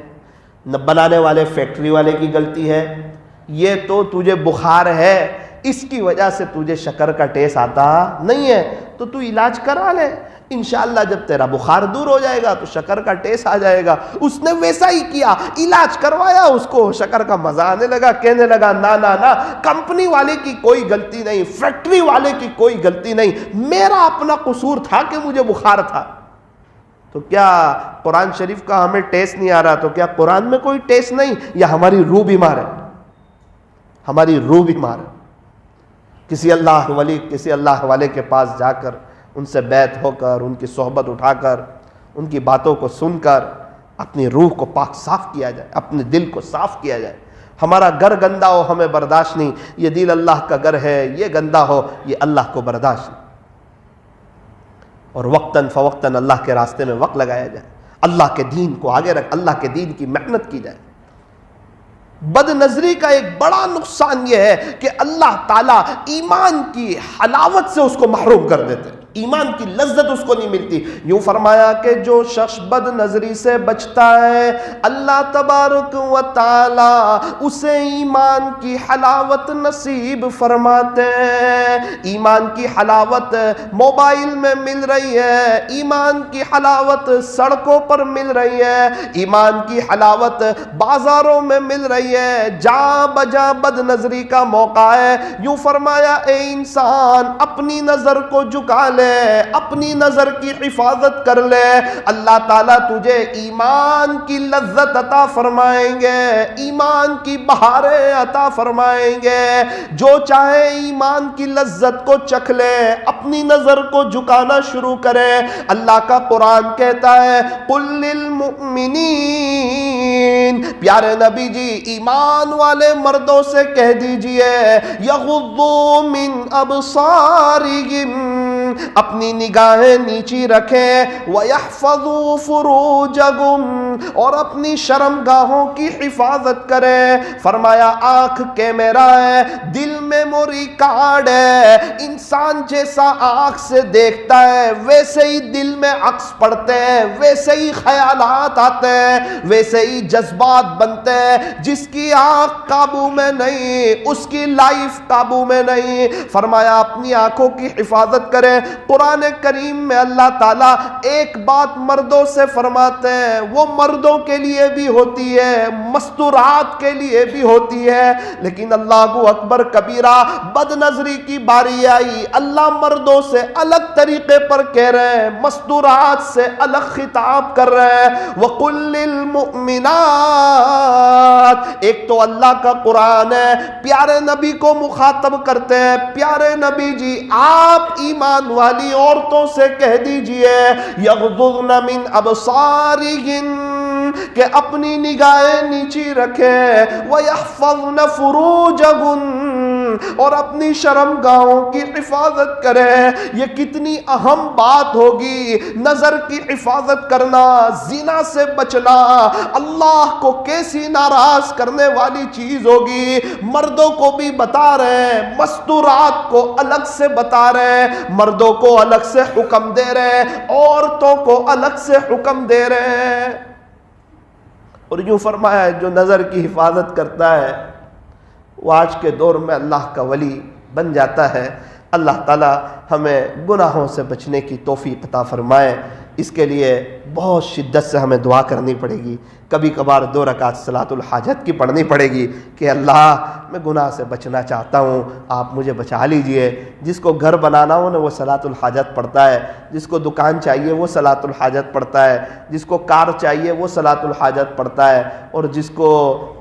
Speaker 3: نہ بنانے والے فیکٹری والے کی غلطی ہے، یہ تو تجھے بخار ہے، اس کی وجہ سے تجھے شکر کا ٹیسٹ آتا نہیں ہے، تو تو علاج کرا لے، انشاءاللہ جب تیرا بخار دور ہو جائے گا تو شکر کا ٹیسٹ آ جائے گا۔ اس نے ویسا ہی کیا، علاج کروایا، اس کو شکر کا مزہ آنے لگا، کہنے لگا نا نا نا، کمپنی والے کی کوئی غلطی نہیں، فیکٹری والے کی کوئی غلطی نہیں، میرا اپنا قصور تھا کہ مجھے بخار تھا۔ تو کیا قرآن شریف کا ہمیں ٹیسٹ نہیں آ رہا؟ تو کیا قرآن میں کوئی ٹیسٹ نہیں، یا ہماری روح بیمار ہے؟ ہماری روح بیمار ہے۔ کسی اللہ والے کے پاس جا کر ان سے بیعت ہو کر، ان کی صحبت اٹھا کر، ان کی باتوں کو سن کر اپنی روح کو پاک صاف کیا جائے، اپنے دل کو صاف کیا جائے. ہمارا گھر گندا ہو ہمیں برداشت نہیں، یہ دل اللہ کا گھر ہے، یہ گندا ہو یہ اللہ کو برداشت نہیں. اور وقتاً فوقتاً اللہ کے راستے میں وقت لگایا جائے، اللہ کے دین کو آگے رکھ، اللہ کے دین کی محنت کی جائے. بد نظری کا ایک بڑا نقصان یہ ہے کہ اللہ تعالیٰ ایمان کی حلاوت سے اس کو محروم کر دیتے ہیں، ایمان کی لذت اس کو نہیں ملتی. یوں فرمایا کہ جو شخص بد نظری سے بچتا ہے اللہ تبارک و تعالی اسے ایمان کی حلاوت نصیب فرماتے ہیں. ایمان کی حلاوت موبائل میں مل رہی ہے، ایمان کی حلاوت سڑکوں پر مل رہی ہے، ایمان کی حلاوت بازاروں میں مل رہی ہے، جہاں بجا بد نظری کا موقع ہے. یوں فرمایا اے انسان اپنی نظر کو جھکا لے، اپنی نظر کی حفاظت کر لے، اللہ تعالیٰ تجھے ایمان کی لذت عطا فرمائیں گے، ایمان کی بہاریں عطا فرمائیں گے. جو چاہے ایمان کی لذت کو چکھ لے، اپنی نظر کو جھکانا شروع کرے. اللہ کا قرآن کہتا ہے قل للمؤمنین، پیارے نبی جی ایمان والے مردوں سے کہہ دیجئے یغضوا من ابصارہم، اپنی نگاہیں نیچی رکھیں، وَيَحْفَظُوا فُرُوجَهُمْ، اور اپنی شرمگاہوں کی حفاظت کریں. فرمایا آنکھ کیمرہ ہے، دل میموری کارڈ ہے. انسان جیسا آنکھ سے دیکھتا ہے ویسے ہی دل میں عکس پڑتے ہیں، ویسے ہی خیالات آتے ہیں، ویسے ہی جذبات بنتے ہیں. جس کی آنکھ قابو میں نہیں اس کی لائف قابو میں نہیں. فرمایا اپنی آنکھوں کی حفاظت کریں. قرآن کریم میں اللہ تعالیٰ ایک بات مردوں سے فرماتے ہیں، وہ مردوں کے لیے بھی ہوتی ہے، مستورات کے لیے بھی ہوتی ہے. لیکن اللہ اکبر کبیرہ بد نظری کی باری آئی، اللہ مردوں سے الگ طریقے پر کہہ رہے ہیں، مستورات سے الگ خطاب کر رہے ہیں. وَقُلْ لِلْمُؤْمِنَاتِ، ایک تو اللہ کا قرآن ہے، پیارے نبی کو مخاطب کرتے ہیں. پیارے نبی جی آپ ایمان والی عورتوں سے کہہ دیجئے یغضضن من ابصارہن، کہ اپنی نگاہیں نیچی رکھیں، وَيَحْفَظْنَ فُرُوجَهُنْ، اور اپنی شرمگاہوں کی حفاظت کریں. یہ کتنی اہم بات ہوگی، نظر کی حفاظت کرنا، زنا سے بچنا اللہ کو کیسی ناراض کرنے والی چیز ہوگی. مردوں کو بھی بتا رہے ہیں، مستورات کو الگ سے بتا رہے ہیں، مردوں کو الگ سے حکم دے رہے ہیں، عورتوں کو الگ سے حکم دے رہے ہیں. اور یوں فرمایا ہے جو نظر کی حفاظت کرتا ہے وہ آج کے دور میں اللہ کا ولی بن جاتا ہے. اللہ تعالی ہمیں گناہوں سے بچنے کی توفیق عطا فرمائے. اس کے لیے بہت شدت سے ہمیں دعا کرنی پڑے گی. کبھی کبھار 2 رکعت صلاۃ الحاجت کی پڑھنی پڑے گی کہ اللہ میں گناہ سے بچنا چاہتا ہوں، آپ مجھے بچا لیجئے. جس کو گھر بنانا ہو نا وہ صلاۃ الحاجت پڑھتا ہے، جس کو دکان چاہیے وہ صلاۃ الحاجت پڑھتا ہے، جس کو کار چاہیے وہ صلاۃ الحاجت پڑھتا ہے. اور جس کو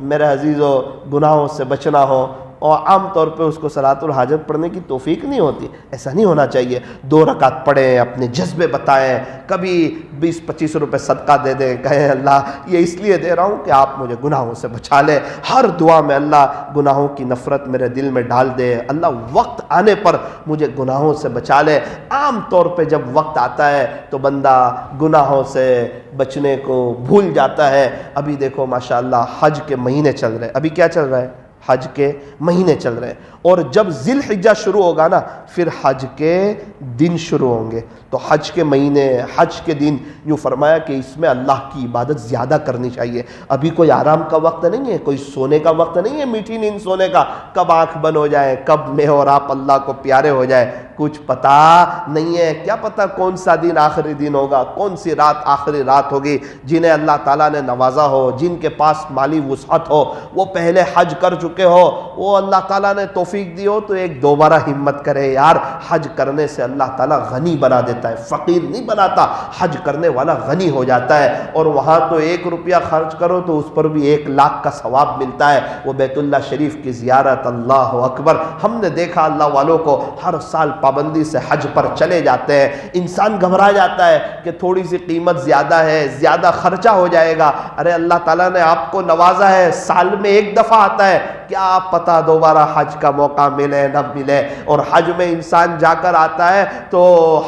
Speaker 3: میرے عزیزو گناہوں سے بچنا ہو اور عام طور پہ اس کو صلاۃ الحاجت پڑھنے کی توفیق نہیں ہوتی. ایسا نہیں ہونا چاہیے. 2 رکعت پڑھیں، اپنے جذبے بتائیں، کبھی 20-25 روپے صدقہ دے دیں، کہیں اللہ یہ اس لیے دے رہا ہوں کہ آپ مجھے گناہوں سے بچا لیں. ہر دعا میں اللہ گناہوں کی نفرت میرے دل میں ڈال دے، اللہ وقت آنے پر مجھے گناہوں سے بچا لے. عام طور پہ جب وقت آتا ہے تو بندہ گناہوں سے بچنے کو بھول جاتا ہے. ابھی دیکھو ماشاءاللہ حج کے مہینے چل رہے ہیں. ابھی کیا چل رہا ہے؟ حج کے مہینے چل رہے ہیں. اور جب ذی الحجہ شروع ہوگا نا پھر حج کے دن شروع ہوں گے. تو حج کے مہینے، حج کے دن، یوں فرمایا کہ اس میں اللہ کی عبادت زیادہ کرنی چاہیے. ابھی کوئی آرام کا وقت نہیں ہے، کوئی سونے کا وقت نہیں ہے، میٹھی نیند سونے کا. کب آنکھ بند ہو جائے، کب میں اور آپ اللہ کو پیارے ہو جائے کچھ پتا نہیں ہے. کیا پتا کون سا دن آخری دن ہوگا، کون سی رات آخری رات ہوگی. جنہیں اللہ تعالیٰ نے نوازا ہو، جن کے پاس مالی وسعت ہو، وہ پہلے حج کر چکے ہو، وہ اللہ تعالیٰ نے توفیق دی ہو تو ایک دوبارہ ہمت کرے، یار حج کرنے سے اللہ تعالیٰ غنی بنا دیتا ہے، فقیر نہیں بناتا، حج کرنے والا غنی ہو جاتا ہے، اور وہاں تو 1 روپیہ خرچ کرو تو اس پر بھی 1 لاکھ کا ثواب ملتا ہے۔ وہ بیت اللہ شریف کی زیارت، اللہ اکبر، ہم نے دیکھا اللہ والوں کو ہر سال پابندی سے حج پر چلے جاتے ہیں۔ انسان گھبرا جاتا ہے کہ تھوڑی سی قیمت زیادہ ہے، زیادہ خرچہ ہو جائے گا، ارے اللہ تعالیٰ نے آپ کو نوازا ہے، سال میں 1 دفعہ آتا ہے، کیا پتہ دوبارہ حج کا موقع ملے نہ ملے، اور حج میں انسان جا کر آتا ہے تو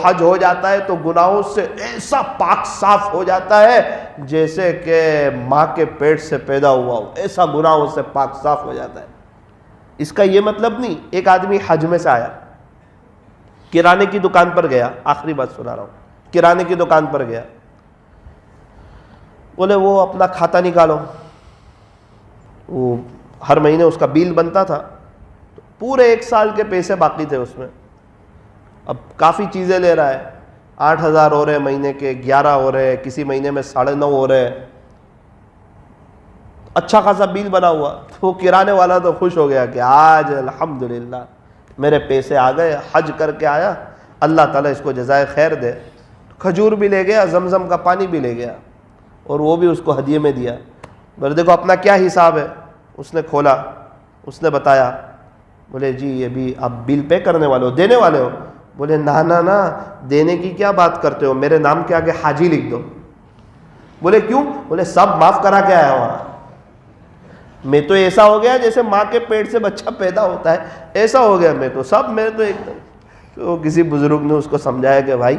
Speaker 3: حج ہو جاتا ہے تو گناہوں سے ایسا پاک صاف ہو جاتا ہے جیسے کہ ماں کے پیٹ سے پیدا ہوا ہو، ایسا گناہوں سے پاک صاف ہو جاتا ہے۔ اس کا یہ مطلب نہیں، ایک آدمی حج میں سے آیا، کرانے کی دکان پر گیا، آخری بات سنا رہا ہوں، کرانے کی دکان پر گیا، بولے وہ اپنا کھاتا نکالو، وہ ہر مہینے اس کا بل بنتا تھا، پورے 1 سال کے پیسے باقی تھے اس میں، اب کافی چیزیں لے رہا ہے، 8,000 ہو رہے مہینے کے، 11 ہو رہے، کسی مہینے میں 9.5 ہو رہے، اچھا خاصا بل بنا ہوا۔ تو وہ کرانے والا تو خوش ہو گیا کہ آج الحمدللہ میرے پیسے آ گئے، حج کر کے آیا، اللہ تعالیٰ اس کو جزائے خیر دے۔ کھجور بھی لے گیا، زمزم کا پانی بھی لے گیا، اور وہ بھی اس کو ہدیے میں دیا۔ بولے دیکھو اپنا کیا حساب ہے، اس نے کھولا، اس نے بتایا، بولے جی یہ بھی آپ بل پے کرنے والے ہو، دینے والے ہو؟ بولے نا دینے کی کیا بات کرتے ہو، میرے نام کے آگے حاجی لکھ دو۔ بولے کیوں؟ بولے سب معاف کرا کے آیا وہاں، میں تو ایسا ہو گیا جیسے ماں کے پیٹ سے بچہ پیدا ہوتا ہے، ایسا ہو گیا میں تو سب، میں تو ایک دم۔ تو کسی بزرگ نے اس کو سمجھایا کہ بھائی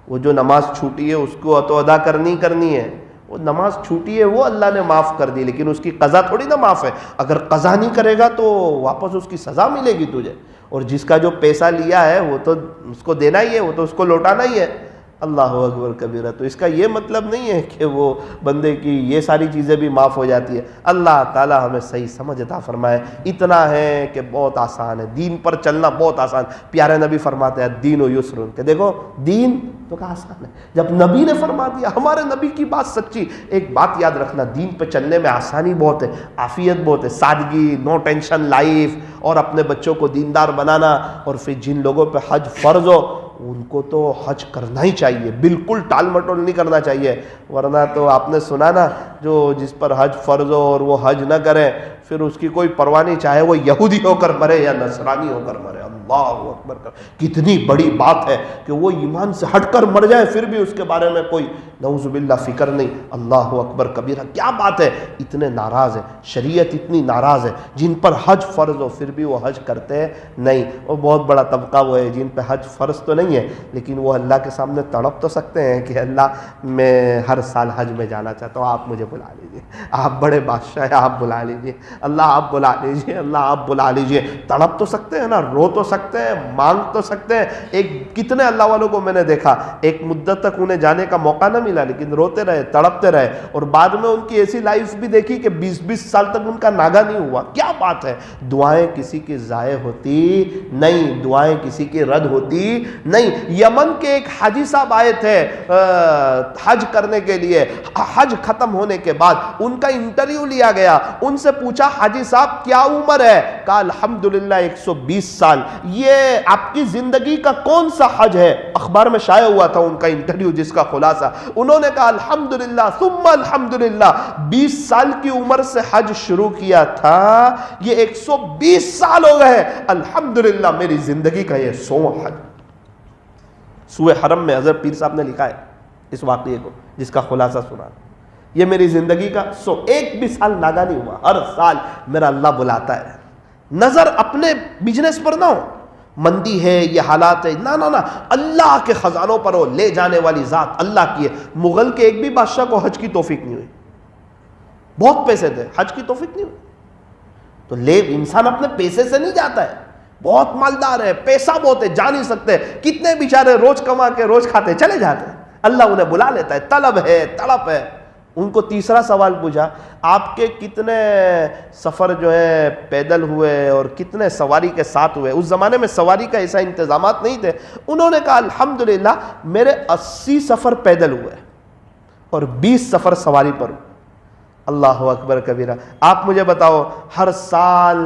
Speaker 3: وہ جو نماز چھوٹی ہے اس کو تو ادا کرنی ہے، وہ نماز چھوٹی ہے وہ اللہ نے معاف کر دی، لیکن اس کی قضا تھوڑی نہ معاف ہے، اگر قضا نہیں کرے گا تو واپس اس کی سزا ملے گی تجھے، اور جس کا جو پیسہ لیا ہے وہ تو اس کو دینا ہی ہے، وہ تو اس کو لوٹانا ہی ہے۔ اللہ اکبر کبیرہ۔ تو اس کا یہ مطلب نہیں ہے کہ وہ بندے کی یہ ساری چیزیں بھی معاف ہو جاتی ہے۔ اللہ تعالی ہمیں صحیح سمجھ عطا فرمائے۔ اتنا ہے کہ بہت آسان ہے، دین پر چلنا بہت آسان۔ پیارے نبی فرماتے ہیں دین و یسر، کہ دیکھو دین تو کہ آسان ہے، جب نبی نے فرما دیا، ہمارے نبی کی بات سچی۔ ایک بات یاد رکھنا، دین پہ چلنے میں آسانی بہت ہے، عافیت بہت ہے، سادگی، نو ٹینشن لائف، اور اپنے بچوں کو دیندار بنانا، اور پھر جن لوگوں پہ حج فرض ہو ان کو تو حج کرنا ہی چاہیے، بالکل ٹال مٹول نہیں کرنا چاہیے، ورنہ تو آپ نے سنا نا، جو جس پر حج فرض ہو اور وہ حج نہ کرے پھر اس کی کوئی پرواہ نہیں، چاہے وہ یہودی ہو کر مرے یا نصرانی ہو کر مرے۔ اللہ اکبر، کتنی بڑی بات ہے کہ وہ ایمان سے ہٹ کر مر جائے پھر بھی اس کے بارے میں کوئی نعوذ باللہ فکر نہیں۔ اللہ اکبر کبیرہ، کیا بات ہے، اتنے ناراض ہے، شریعت اتنی ناراض ہے، جن پر حج فرض ہو پھر بھی وہ حج کرتے نہیں۔ اور بہت بڑا طبقہ وہ ہے جن پہ حج فرض تو نہیں ہے لیکن وہ اللہ کے سامنے تڑپ تو سکتے ہیں کہ اللہ میں ہر سال حج میں جانا چاہتا ہوں، آپ مجھے بلا لیجیے، آپ بڑے بادشاہ ہیں، آپ بلا لیجیے، اللہ آپ بلا لیجیے، اللہ آپ بلا لیجیے۔ تڑپ تو سکتے ہیں نا، رو تو سکتے ہیں، مانگ تو سکتے ہیں۔ ایک کتنے اللہ والوں کو میں نے دیکھا، ایک مدت تک انہیں جانے کا موقع نہ ملا لیکن روتے رہے، تڑپتے رہے، اور بعد میں ان کی ایسی لائف بھی دیکھی کہ 20-20 سال تک ان کا ناگا نہیں ہوا۔ کیا بات ہے، دعائیں کسی کی ضائع ہوتی نہیں، دعائیں کسی کی رد ہوتی نہیں۔ یمن کے ایک حاجی صاحب آئے تھے حج کرنے کے لیے، حج ختم ہونے کے بعد ان کا انٹرویو لیا گیا، ان سے پوچھا حاجی صاحب کیا عمر ہے؟ کہا الحمدللہ 120 سال۔ یہ آپ کی زندگی کا کون سا حج ہے؟ اخبار میں شائع ہوا تھا ان کا انٹرویو جس کا خلاصہ انہوں نے کہا الحمدللہ ثم الحمدللہ، 20 سال کی عمر سے حج شروع کیا تھا، یہ 120 سال ہو گئے، الحمدللہ میری زندگی کا یہ 100واں حج۔ سوئے حرم میں حضرت پیر صاحب نے لکھا ہے اس واقعے کو جس کا خلاصہ سنا، یہ میری زندگی کا 100، ایک بھی سال ناگا نہیں ہوا، ہر سال میرا اللہ بلاتا ہے۔ نظر اپنے بزنس پر نہ ہو، مندی ہے یہ حالات ہے، نہ نہ نہ، اللہ کے خزانوں پر ہو، لے جانے والی ذات اللہ کی ہے۔ مغل کے ایک بھی بادشاہ کو حج کی توفیق نہیں ہوئی، بہت پیسے تھے، حج کی توفیق نہیں ہوئی۔ تو لے انسان اپنے پیسے سے نہیں جاتا ہے، بہت مالدار ہے، پیسہ بہت ہے، جا نہیں سکتے، کتنے بیچارے روز کما کے روز کھاتے چلے جاتے ہیں، اللہ انہیں بلا لیتا ہے، طلب ہے، تڑپ ہے۔ ان کو تیسرا سوال پوچھا آپ کے کتنے سفر جو ہے پیدل ہوئے اور کتنے سواری کے ساتھ ہوئے؟ اس زمانے میں سواری کا ایسا انتظامات نہیں تھے۔ انہوں نے کہا الحمدللہ میرے 80 سفر پیدل ہوئے اور 20 سفر سواری پر ہوئے۔ اللہ اکبر کبیرہ۔ آپ مجھے بتاؤ ہر سال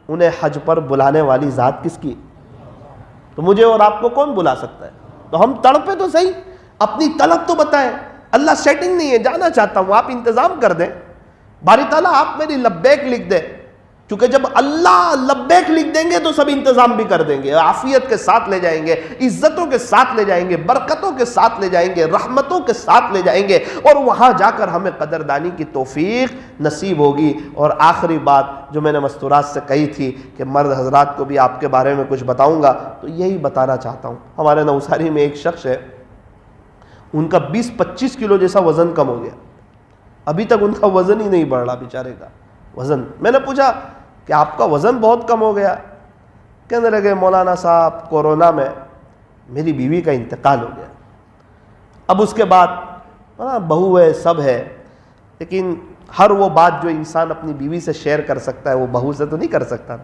Speaker 3: انہیں حج پر بلانے والی ذات کس کی؟ تو مجھے اور آپ کو کون بلا سکتا ہے؟ تو ہم تڑپے تو صحیح، اپنی طلب تو بتائیں. اللہ سیٹنگ نہیں ہے، جانا چاہتا ہوں، آپ انتظام کر دیں. باری تعالیٰ آپ میری لبیک لکھ دیں، کیونکہ جب اللہ لبیک لکھ دیں گے تو سب انتظام بھی کر دیں گے، عافیت کے ساتھ لے جائیں گے، عزتوں کے ساتھ لے جائیں گے، برکتوں کے ساتھ لے جائیں گے، رحمتوں کے ساتھ لے جائیں گے، اور وہاں جا کر ہمیں قدردانی کی توفیق نصیب ہوگی. اور آخری بات جو میں نے مستورات سے کہی تھی کہ مرد حضرات کو بھی آپ کے بارے میں کچھ بتاؤں گا، تو یہی بتانا چاہتا ہوں. ہمارے نوساری میں ایک شخص ہے، ان کا 20-25 کلو جیسا وزن کم ہو گیا، ابھی تک ان کا وزن ہی نہیں بڑھ رہا بیچارے کا وزن. میں نے پوچھا کہ آپ کا وزن بہت کم ہو گیا. کہنے لگے مولانا صاحب کورونا میں میری بیوی کا انتقال ہو گیا. اب اس کے بعد بہو ہے، سب ہے، لیکن ہر وہ بات جو انسان اپنی بیوی سے شیئر کر سکتا ہے وہ بہو سے تو نہیں کر سکتا.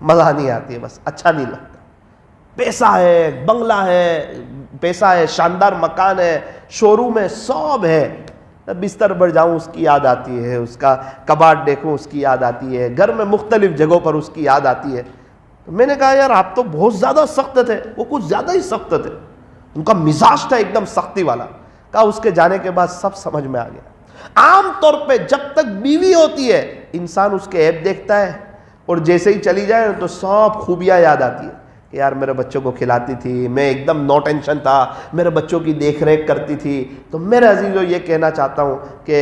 Speaker 3: مزہ نہیں آتی ہے، بس اچھا نہیں لگتا. پیسہ ہے، بنگلہ ہے، پیسہ ہے، شاندار مکان ہے، شو روم ہے، سب ہے، بستر پر جاؤں اس کی یاد آتی ہے، اس کا کباڑ دیکھوں اس کی یاد آتی ہے، گھر میں مختلف جگہوں پر اس کی یاد آتی ہے. تو میں نے کہا یار آپ تو بہت زیادہ سخت تھے. وہ کچھ زیادہ ہی سخت تھے، ان کا مزاج تھا ایک دم سختی والا. کہا اس کے جانے کے بعد سب سمجھ میں آ گیا. عام طور پہ جب تک بیوی ہوتی ہے انسان اس کے عیب دیکھتا ہے، اور جیسے ہی چلی جائے تو سب خوبیاں یاد آتی ہے کہ یار میرے بچوں کو کھلاتی تھی، میں ایک دم نو ٹینشن تھا، میرے بچوں کی دیکھ ریکھ کرتی تھی. تو میرے عزیزو یہ کہنا چاہتا ہوں کہ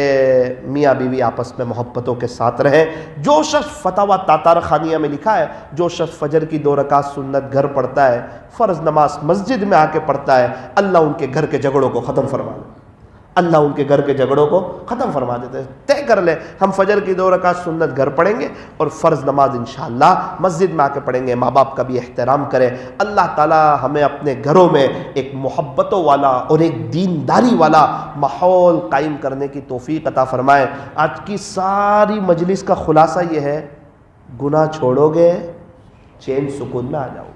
Speaker 3: میاں بیوی آپس میں محبتوں کے ساتھ رہیں. جو شخص فتاوی تاتار خانیہ میں لکھا ہے، جو شخص فجر کی 2 رکعت سنت گھر پڑھتا ہے، فرض نماز مسجد میں آ کے پڑھتا ہے، اللہ ان کے گھر کے جھگڑوں کو ختم فرما دے. اللہ ان کے گھر کے جھگڑوں کو ختم فرما دیتے ہیں. طے کر لیں ہم فجر کی 2 رکعت سنت گھر پڑھیں گے اور فرض نماز انشاءاللہ مسجد میں آ کے پڑھیں گے. ماں باپ کا بھی احترام کریں. اللہ تعالی ہمیں اپنے گھروں میں ایک محبتوں والا اور ایک دینداری والا ماحول قائم کرنے کی توفیق عطا فرمائے. آج کی ساری مجلس کا خلاصہ یہ ہے، گناہ چھوڑو گے چین سکون میں آ جاؤ.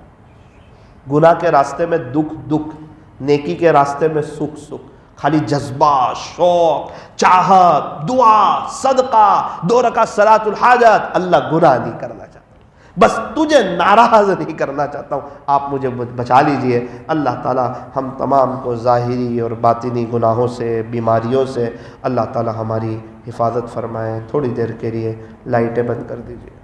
Speaker 3: گناہ کے راستے میں دکھ دکھ، نیکی کے راستے میں سکھ سکھ. خالی جذبہ، شوق، چاہت، دعا، صدقہ، 2 رکعت صلاۃ الحاجت، اللہ گناہ نہیں کرنا چاہتا، بس تجھے ناراض نہیں کرنا چاہتا ہوں. آپ مجھے بچا لیجئے. اللہ تعالی ہم تمام کو ظاہری اور باطنی گناہوں سے، بیماریوں سے اللہ تعالی ہماری حفاظت فرمائے. تھوڑی دیر کے لیے لائٹیں بند کر دیجئے.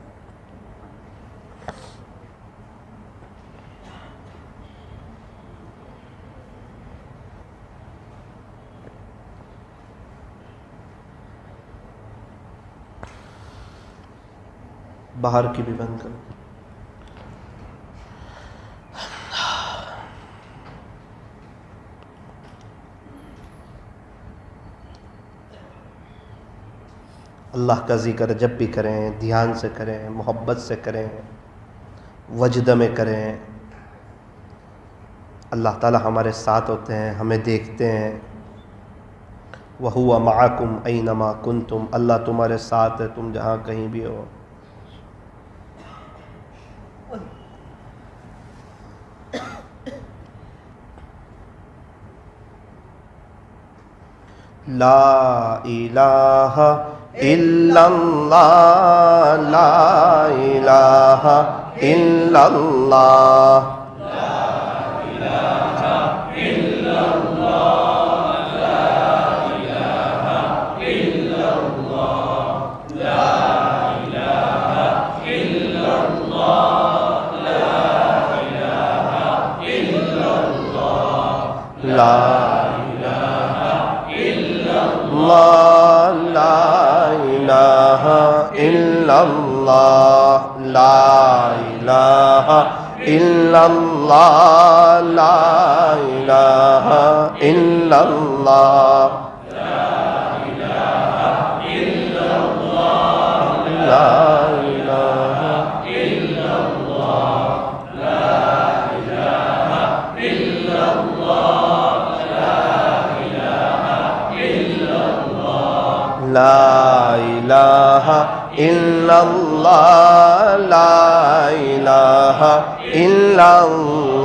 Speaker 3: باہر کی بھی بند کرو. اللہ کا ذکر جب بھی کریں دھیان سے کریں، محبت سے کریں، وجد میں کریں. اللہ تعالی ہمارے ساتھ ہوتے ہیں، ہمیں دیکھتے ہیں. وَهُوَ مَعَكُمْ أَيْنَمَا كُنْتُمْ، اللہ تمہارے ساتھ ہے تم جہاں کہیں بھی ہو. لا الہ الا اللہ، لا الہ الا اللہ، لا الہ الا اللہ، لا الہ الا اللہ، لا الہ الا اللہ، لا الہ الا اللہ، لا الہ الا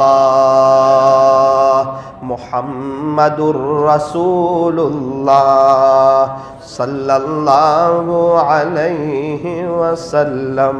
Speaker 3: اللہ، محمد الرسول اللہ صلی اللہ علیہ وسلم.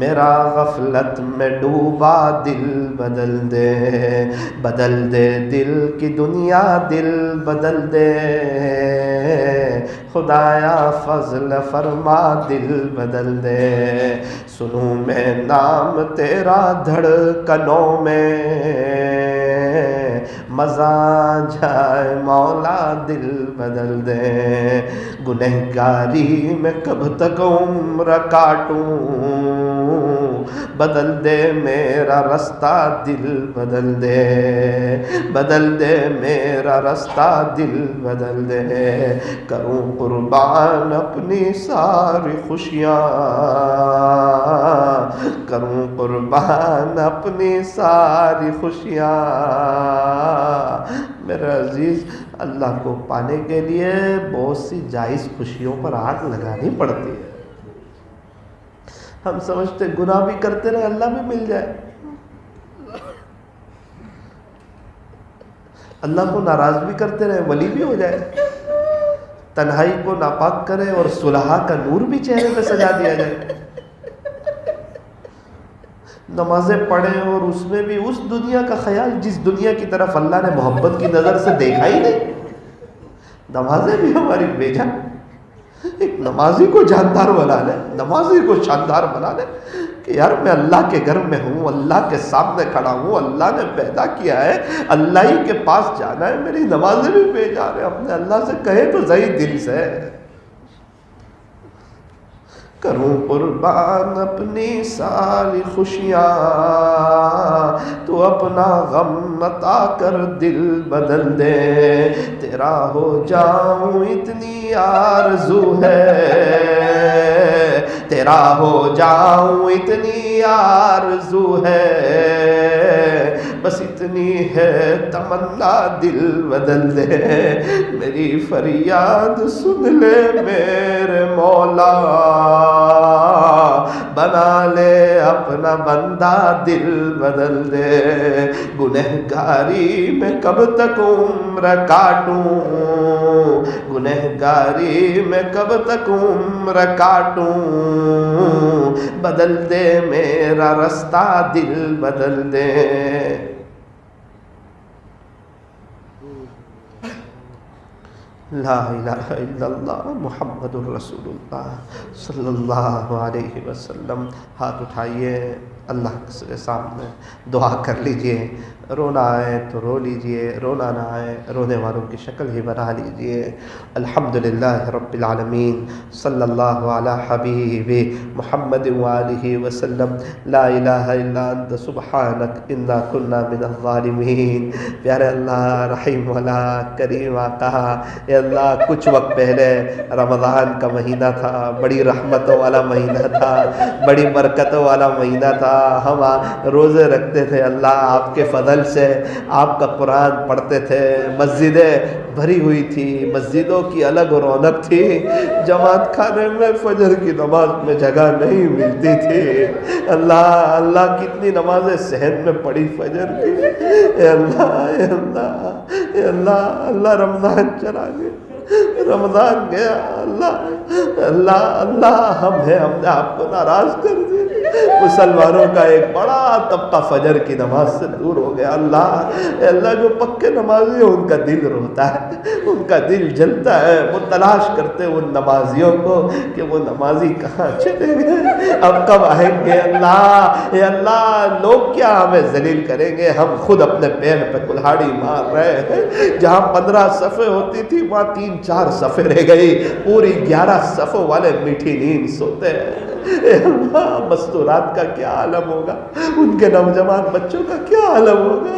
Speaker 3: میرا غفلت میں ڈوبا دل بدل دے، بدل دے دل کی دنیا، دل بدل دے خدایا فضل فرما، دل بدل دے۔ سنوں میں نام تیرا دھڑکنوں میں، مزہ جائے مولا دل بدل دے۔ گنہگاری میں کب تک عمر کاٹوں، بدل دے میرا رستہ، دل بدل دے، بدل دے میرا رستہ، دل بدل دے۔ کروں قربان اپنی ساری خوشیاں، کروں قربان اپنی ساری خوشیاں۔ میرا عزیز، اللہ کو پانے کے لیے بہت سی جائز خوشیوں پر آگ لگانی پڑتی ہے۔ ہم سمجھتے گناہ بھی کرتے رہے اللہ بھی مل جائے، اللہ کو ناراض بھی کرتے رہے ولی بھی ہو جائے، تنہائی کو ناپاک کرے اور صلحاء کا نور بھی چہرے پہ سجا دیا جائے، نمازیں پڑھیں اور اس میں بھی اس دنیا کا خیال جس دنیا کی طرف اللہ نے محبت کی نظر سے دیکھا ہی نہیں۔ نمازیں بھی ہماری بیجان، ایک نمازی کو جاندار بنا لے، نمازی کو شاندار بنا لے کہ یار میں اللہ کے گھر میں ہوں، اللہ کے سامنے کھڑا ہوں، اللہ نے پیدا کیا ہے، اللہ ہی کے پاس جانا ہے، میری نمازیں بھی بیجان ہے۔ اپنے اللہ سے کہے تو صحیح دل سے، کروں قربان اپنی ساری خوشیاں، تو اپنا غم عطا کر دل بدل دے۔ تیرا ہو جاؤں اتنی آرزو ہے، تیرا ہو جاؤں اتنی آرزو ہے، بس اتنی ہے تمنا، دل بدل دے۔ میری فریاد سن لے میرے مولا، بنا لے اپنا بندہ، دل بدل دے۔ گنہگاری میں کب تک عمر کاٹوں، گنہگاری میں کب تک عمر کاٹوں، بدل دے میرا رستہ، دل بدل دے۔ لا الہ الا اللہ محمد الرسول اللہ صلی اللہ علیہ وسلم۔ ہاتھ اٹھائیے اللہ کے سامنے، دعا کر لیجئے، رونا آئے تو رو لیجئے، رونا نہ آئے رونے والوں کی شکل ہی بنا لیجئے۔ الحمدللہ رب العالمین، صلی اللہ علی حبیب محمد وآلہ وسلم، لا الہ الا انت سبحانک انا کنا من الظالمین۔ پیارے اللہ، رحیم والا، کریم آقا، اے اللہ کچھ وقت پہلے رمضان کا مہینہ تھا، بڑی رحمتوں والا مہینہ تھا، بڑی برکتوں والا مہینہ تھا، ہم روزے رکھتے تھے، اللہ آپ کے فضل سے آپ کا قرآن پڑھتے تھے، مسجدیں بھری ہوئی تھی، مسجدوں کی الگ رونق تھی، جماعت خانے میں فجر کی نماز میں جگہ نہیں ملتی تھی۔ اللہ اللہ کتنی نمازیں صحن میں پڑھی فجر کی، اے اللہ اے اللہ اے اللہ اللہ رمضان چلا گیا، رمضان گیا، اللہ اللہ اللہ ہم نے آپ کو ناراض کر دیا، مسلمانوں کا ایک بڑا طبقہ فجر کی نماز سے دور ہو گیا۔ اللہ اے اللہ جو پکے نمازی ہیں ان کا دل روتا ہے، ان کا دل جلتا ہے، وہ تلاش کرتے ہیں ان نمازیوں کو کہ وہ نمازی کہاں چلے گئے، اب کب آئیں گے۔ اللہ اے اللہ لوگ کیا ہمیں ذلیل کریں گے، ہم خود اپنے پیر پہ کلہاڑی مار رہے ہیں۔ جہاں 15 صفیں ہوتی تھی وہاں 3-4 صفیں رہ گئی، پوری 11 صفوں والے میٹھی نیند سوتے ہیں۔ اے اللہ مستورات کا کیا عالم ہوگا، ان کے نوجوان بچوں کا کیا عالم ہوگا۔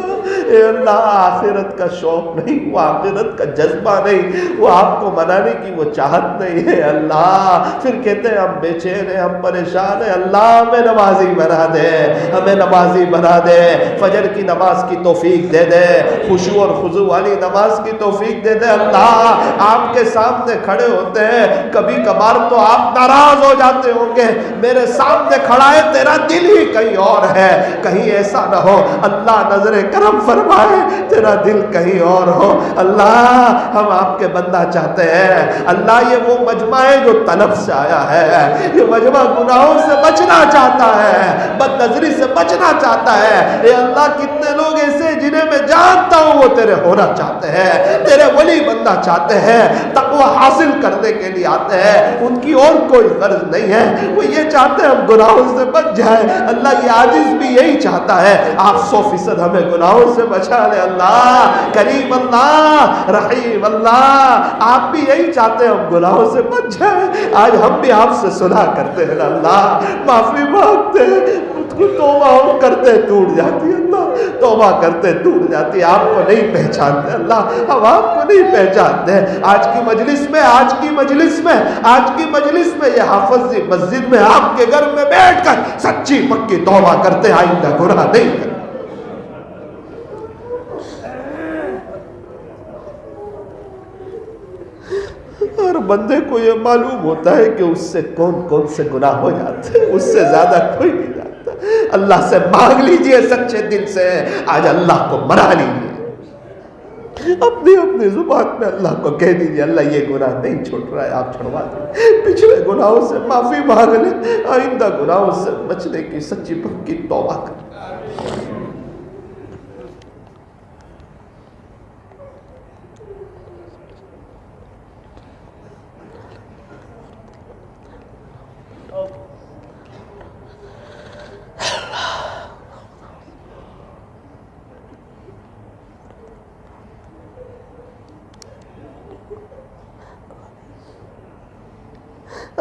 Speaker 3: اے اللہ آخرت کا شوق نہیں، وہ آخرت کا جذبہ نہیں، وہ آپ کو منانے کی وہ چاہت نہیں ہے۔ اللہ پھر کہتے ہیں ہم بے چین ہیں، ہم پریشان ہیں، اللہ ہمیں نمازی بنا دے، ہمیں نمازی بنا دے، فجر کی نماز کی توفیق دے دے، خشوع اور خضوع والی نماز کی توفیق دے دے۔ اللہ آپ کے سامنے کھڑے ہوتے ہیں، کبھی کبھار تو آپ ناراض ہو جاتے ہوں گے، میرے سامنے کھڑا ہے، تیرا دل ہی کہیں اور ہے، کہیں ایسا نہ ہو اللہ نظر کرم فرمائے تیرا دل کہیں اور ہو۔ اللہ ہم آپ کے بندہ چاہتے ہیں، اللہ یہ وہ مجمع ہے جو طلب سے آیا ہے، یہ مجمع گناہوں سے بچنا چاہتا ہے، بد نظری سے بچنا چاہتا ہے۔ اے اللہ کتنے لوگ ایسے جنہیں میں جانتا ہوں وہ تیرے ہونا چاہتے ہیں، تیرے ولی بندہ چاہتے ہیں، تقوی حاصل کرنے کے لیے آتے ہیں، ان کی اور کوئی غرض نہیں ہے، وہ یہ چاہتے ہیں ہم گناہوں سے بچ جائیں۔ اللہ یہ عاجز بھی یہی چاہتا ہے، آپ 100% ہمیں گناہوں سے بچا لے اللہ، کریم اللہ، رحیم اللہ، آپ بھی یہی چاہتے ہیں ہم گناہوں سے بچ جائیں۔ آج ہم بھی آپ سے صلح کرتے ہیں اللہ، معافی مانگتے ہیں، توبہ ہم کرتے ٹوٹ جاتی ہے اللہ، توبہ کرتے ٹوٹ جاتی ہے، آپ کو نہیں پہچانتے اللہ، ہم آپ کو نہیں پہچانتے۔ آج کی مجلس میں یہ حافظ جی مسجد میں آپ کے گھر میں بیٹھ کر سچی پکی توبہ کرتے، آئندہ گناہ نہیں کرتے۔ ہر بندے کو یہ معلوم ہوتا ہے کہ اس سے کون کون سے گناہ ہو جاتے ہیں، اس سے زیادہ کوئی نہیں جانتا۔ اللہ سے مانگ لیجئے سچے دل سے، آج اللہ کو منا لیجئے، اپنی زبان میں اللہ کو کہہ دیجئے اللہ یہ گناہ نہیں چھوٹ رہا ہے، آپ چھڑوا دیں، پچھلے گناہوں سے معافی مانگ لیں، آئندہ گناہوں سے بچنے کی سچی پکی توبہ کریں۔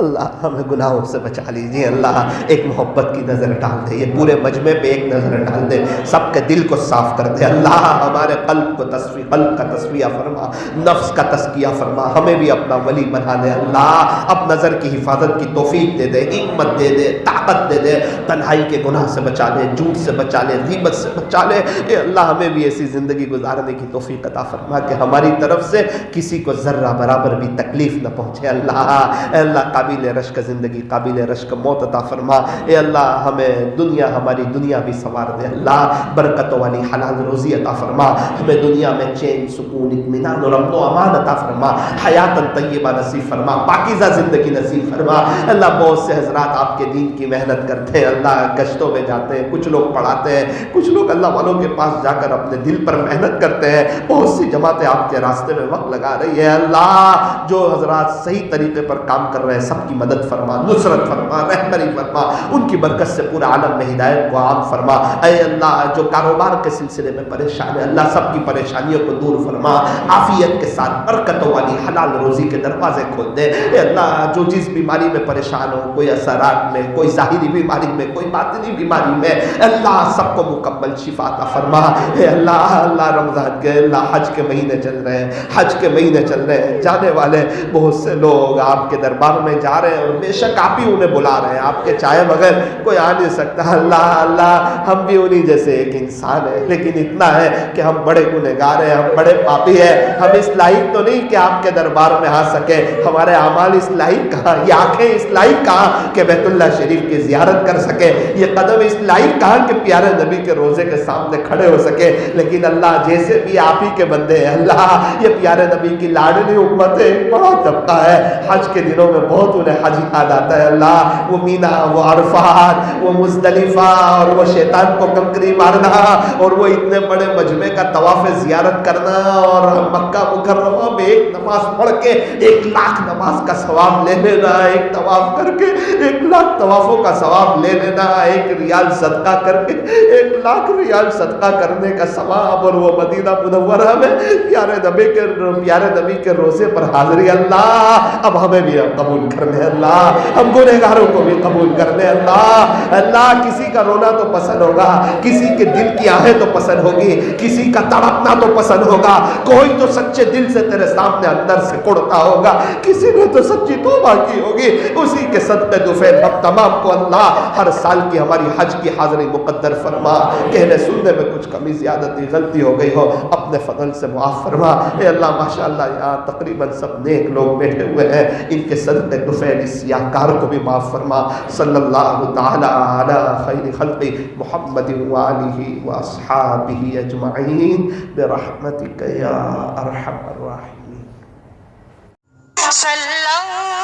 Speaker 3: اللہ ہمیں گناہوں سے بچا لیجیے، اللہ ایک محبت کی نظر ڈال دے، یہ پورے مجمع پہ ایک نظر ڈال دے، سب کے دل کو صاف کر دے اللہ، ہمارے قلب کا تصفیہ فرما، نفس کا تزکیہ فرما، ہمیں بھی اپنا ولی بنا دے اللہ، اب نظر کی حفاظت کی توفیق دے دے، حکمت دے دے، طاقت دے دے، تنہائی کے گناہ سے بچا لے، جھوٹ سے بچا لے، غیبت سے بچا لے، اے اللہ ہمیں بھی ایسی زندگی گزارنے کی توفیق عطا فرما کہ ہماری طرف سے کسی کو ذرہ برابر بھی تکلیف نہ پہنچے اللہ، اے اللہ قابل رشک زندگی، قابل رشک موت عطا فرما، اے اللہ ہمیں ہماری دنیا بھی سنوار دے اللہ، برکتوں والی حلال روزی عطا فرما، ہمیں دنیا میں چین سکون اطمینان اور امن و امان عطا فرما، حیات طیبہ نصیب فرما، پاکیزہ زندگی نصیب فرما۔ اللہ بہت سے حضرات آپ کے دین کی محنت کرتے ہیں اللہ، گشتوں میں جاتے ہیں، کچھ لوگ پڑھاتے ہیں، کچھ لوگ اللہ والوں کے پاس جا کر اپنے دل پر محنت کرتے ہیں، بہت سی جماعتیں آپ کے راستے میں وقت لگا رہی ہے اللہ، جو حضرات صحیح طریقے پر کام کر رہے ہیں سب کی مدد فرما، نصرت فرما، رہبری فرما، ان کی برکت سے پورا عالم میں ہدایت کو عام فرما۔ اے اللہ جو کاروبار کے سلسلے میں پریشان ہے اللہ سب کی پریشانیوں کو دور فرما، عافیت کے ساتھ برکتوں والی حلال روزی کے دروازے کھول دے۔ اے اللہ جو جس بیماری میں پریشان ہو، کوئی اثرات میں، کوئی ظاہری بیماری میں، کوئی باطنی بیماری میں، اللہ سب کو مکمل شفا عطا فرما۔ اے اللہ رمضان کے حج کے مہینے چل رہے ہیں، حج کے مہینے چل رہے ہیں، جانے والے بہت سے لوگ آپ کے دربار میں جا رہے ہیں اور بے شک آپ ہی انہیں بلا رہے ہیں، آپ کے چاہے بغیر کوئی آ نہیں سکتا اللہ ہم بھی انہی جیسے ایک انسان ہے، لیکن اتنا ہے کہ ہم بڑے گنہگار ہیں، ہم بڑے پاپی ہیں، ہم اس لائق تو نہیں کہ آپ کے دربار میں آ سکے، ہمارے اعمال اس لائق کہاں، یہ آنکھیں اس لائق کہاں کہ بیت اللہ شریف کی زیارت کر سکے، یہ قدم اس لائق کہاں کہ پیارے نبی کے روزے کے سامنے کھڑے ہو سکے، لیکن اللہ جیسے بھی آپ ہی کے بندے ہیں اللہ، یہ پیارے نبی کی لاڈلی امت ہے، بڑا طبقہ ہے، حج کے دنوں میں بہت انہیں حج یاد آتا ہے اللہ، وہ مینا، وہ عرفات، وہ مزدلفہ، اور وہ شیطان کو کنکری مارنا، اور وہ اتنے بڑے مجمع کا طواف زیارت کرنا، اور مکہ مکرمہ میں ایک نماز پڑھ کے 1,00,000 نماز کا ثواب لے لینا، ایک طواف کر کے 1,00,000 طوافوں کا ثواب لے لینا، 1 ریال صدقہ کر کے 1,00,000 ریال صدقہ کرنے کا ثواب، اور وہ مدینہ منورہ میں پیارے نبی کے روزے پر حاضری اللہ، اب ہمیں بھی قبول کر لے اللہ، ہم گنہگاروں کو بھی قبول کر لے اللہ کسی کا رونا تو پسند ہوگا، کسی کے دل کی آہیں تو پسند ہوگی، کسی کا تڑپنا تو پسند ہوگا، کوئی تو سچے دل سے تیرے سامنے اندر سے کڑتا ہوگا، کسی نے تو سچی توبہ کی ہوگی، اسی کے صدقے دفعہ ہم تمام کو اللہ ہر سال کی ہماری حج کی حاضری مقدر فرما، کہنے سننے میں کچھ کمی زیادتی غلطی ہو گئی ہو اپنے فضل سے معاف فرما۔ اے اللہ ماشاءاللہ یہاں تقریباً سب نیک لوگ بیٹھے ہوئے ہیں، ان کے صدقے نفیل سیاہ کار کو بھی معاف فرما. صلی اللہ تعالی علی خیر خلق محمد وآلہ واصحابہ اجمعین برحمتک یا ارحم الراحمین.
Speaker 1: صلی اللہ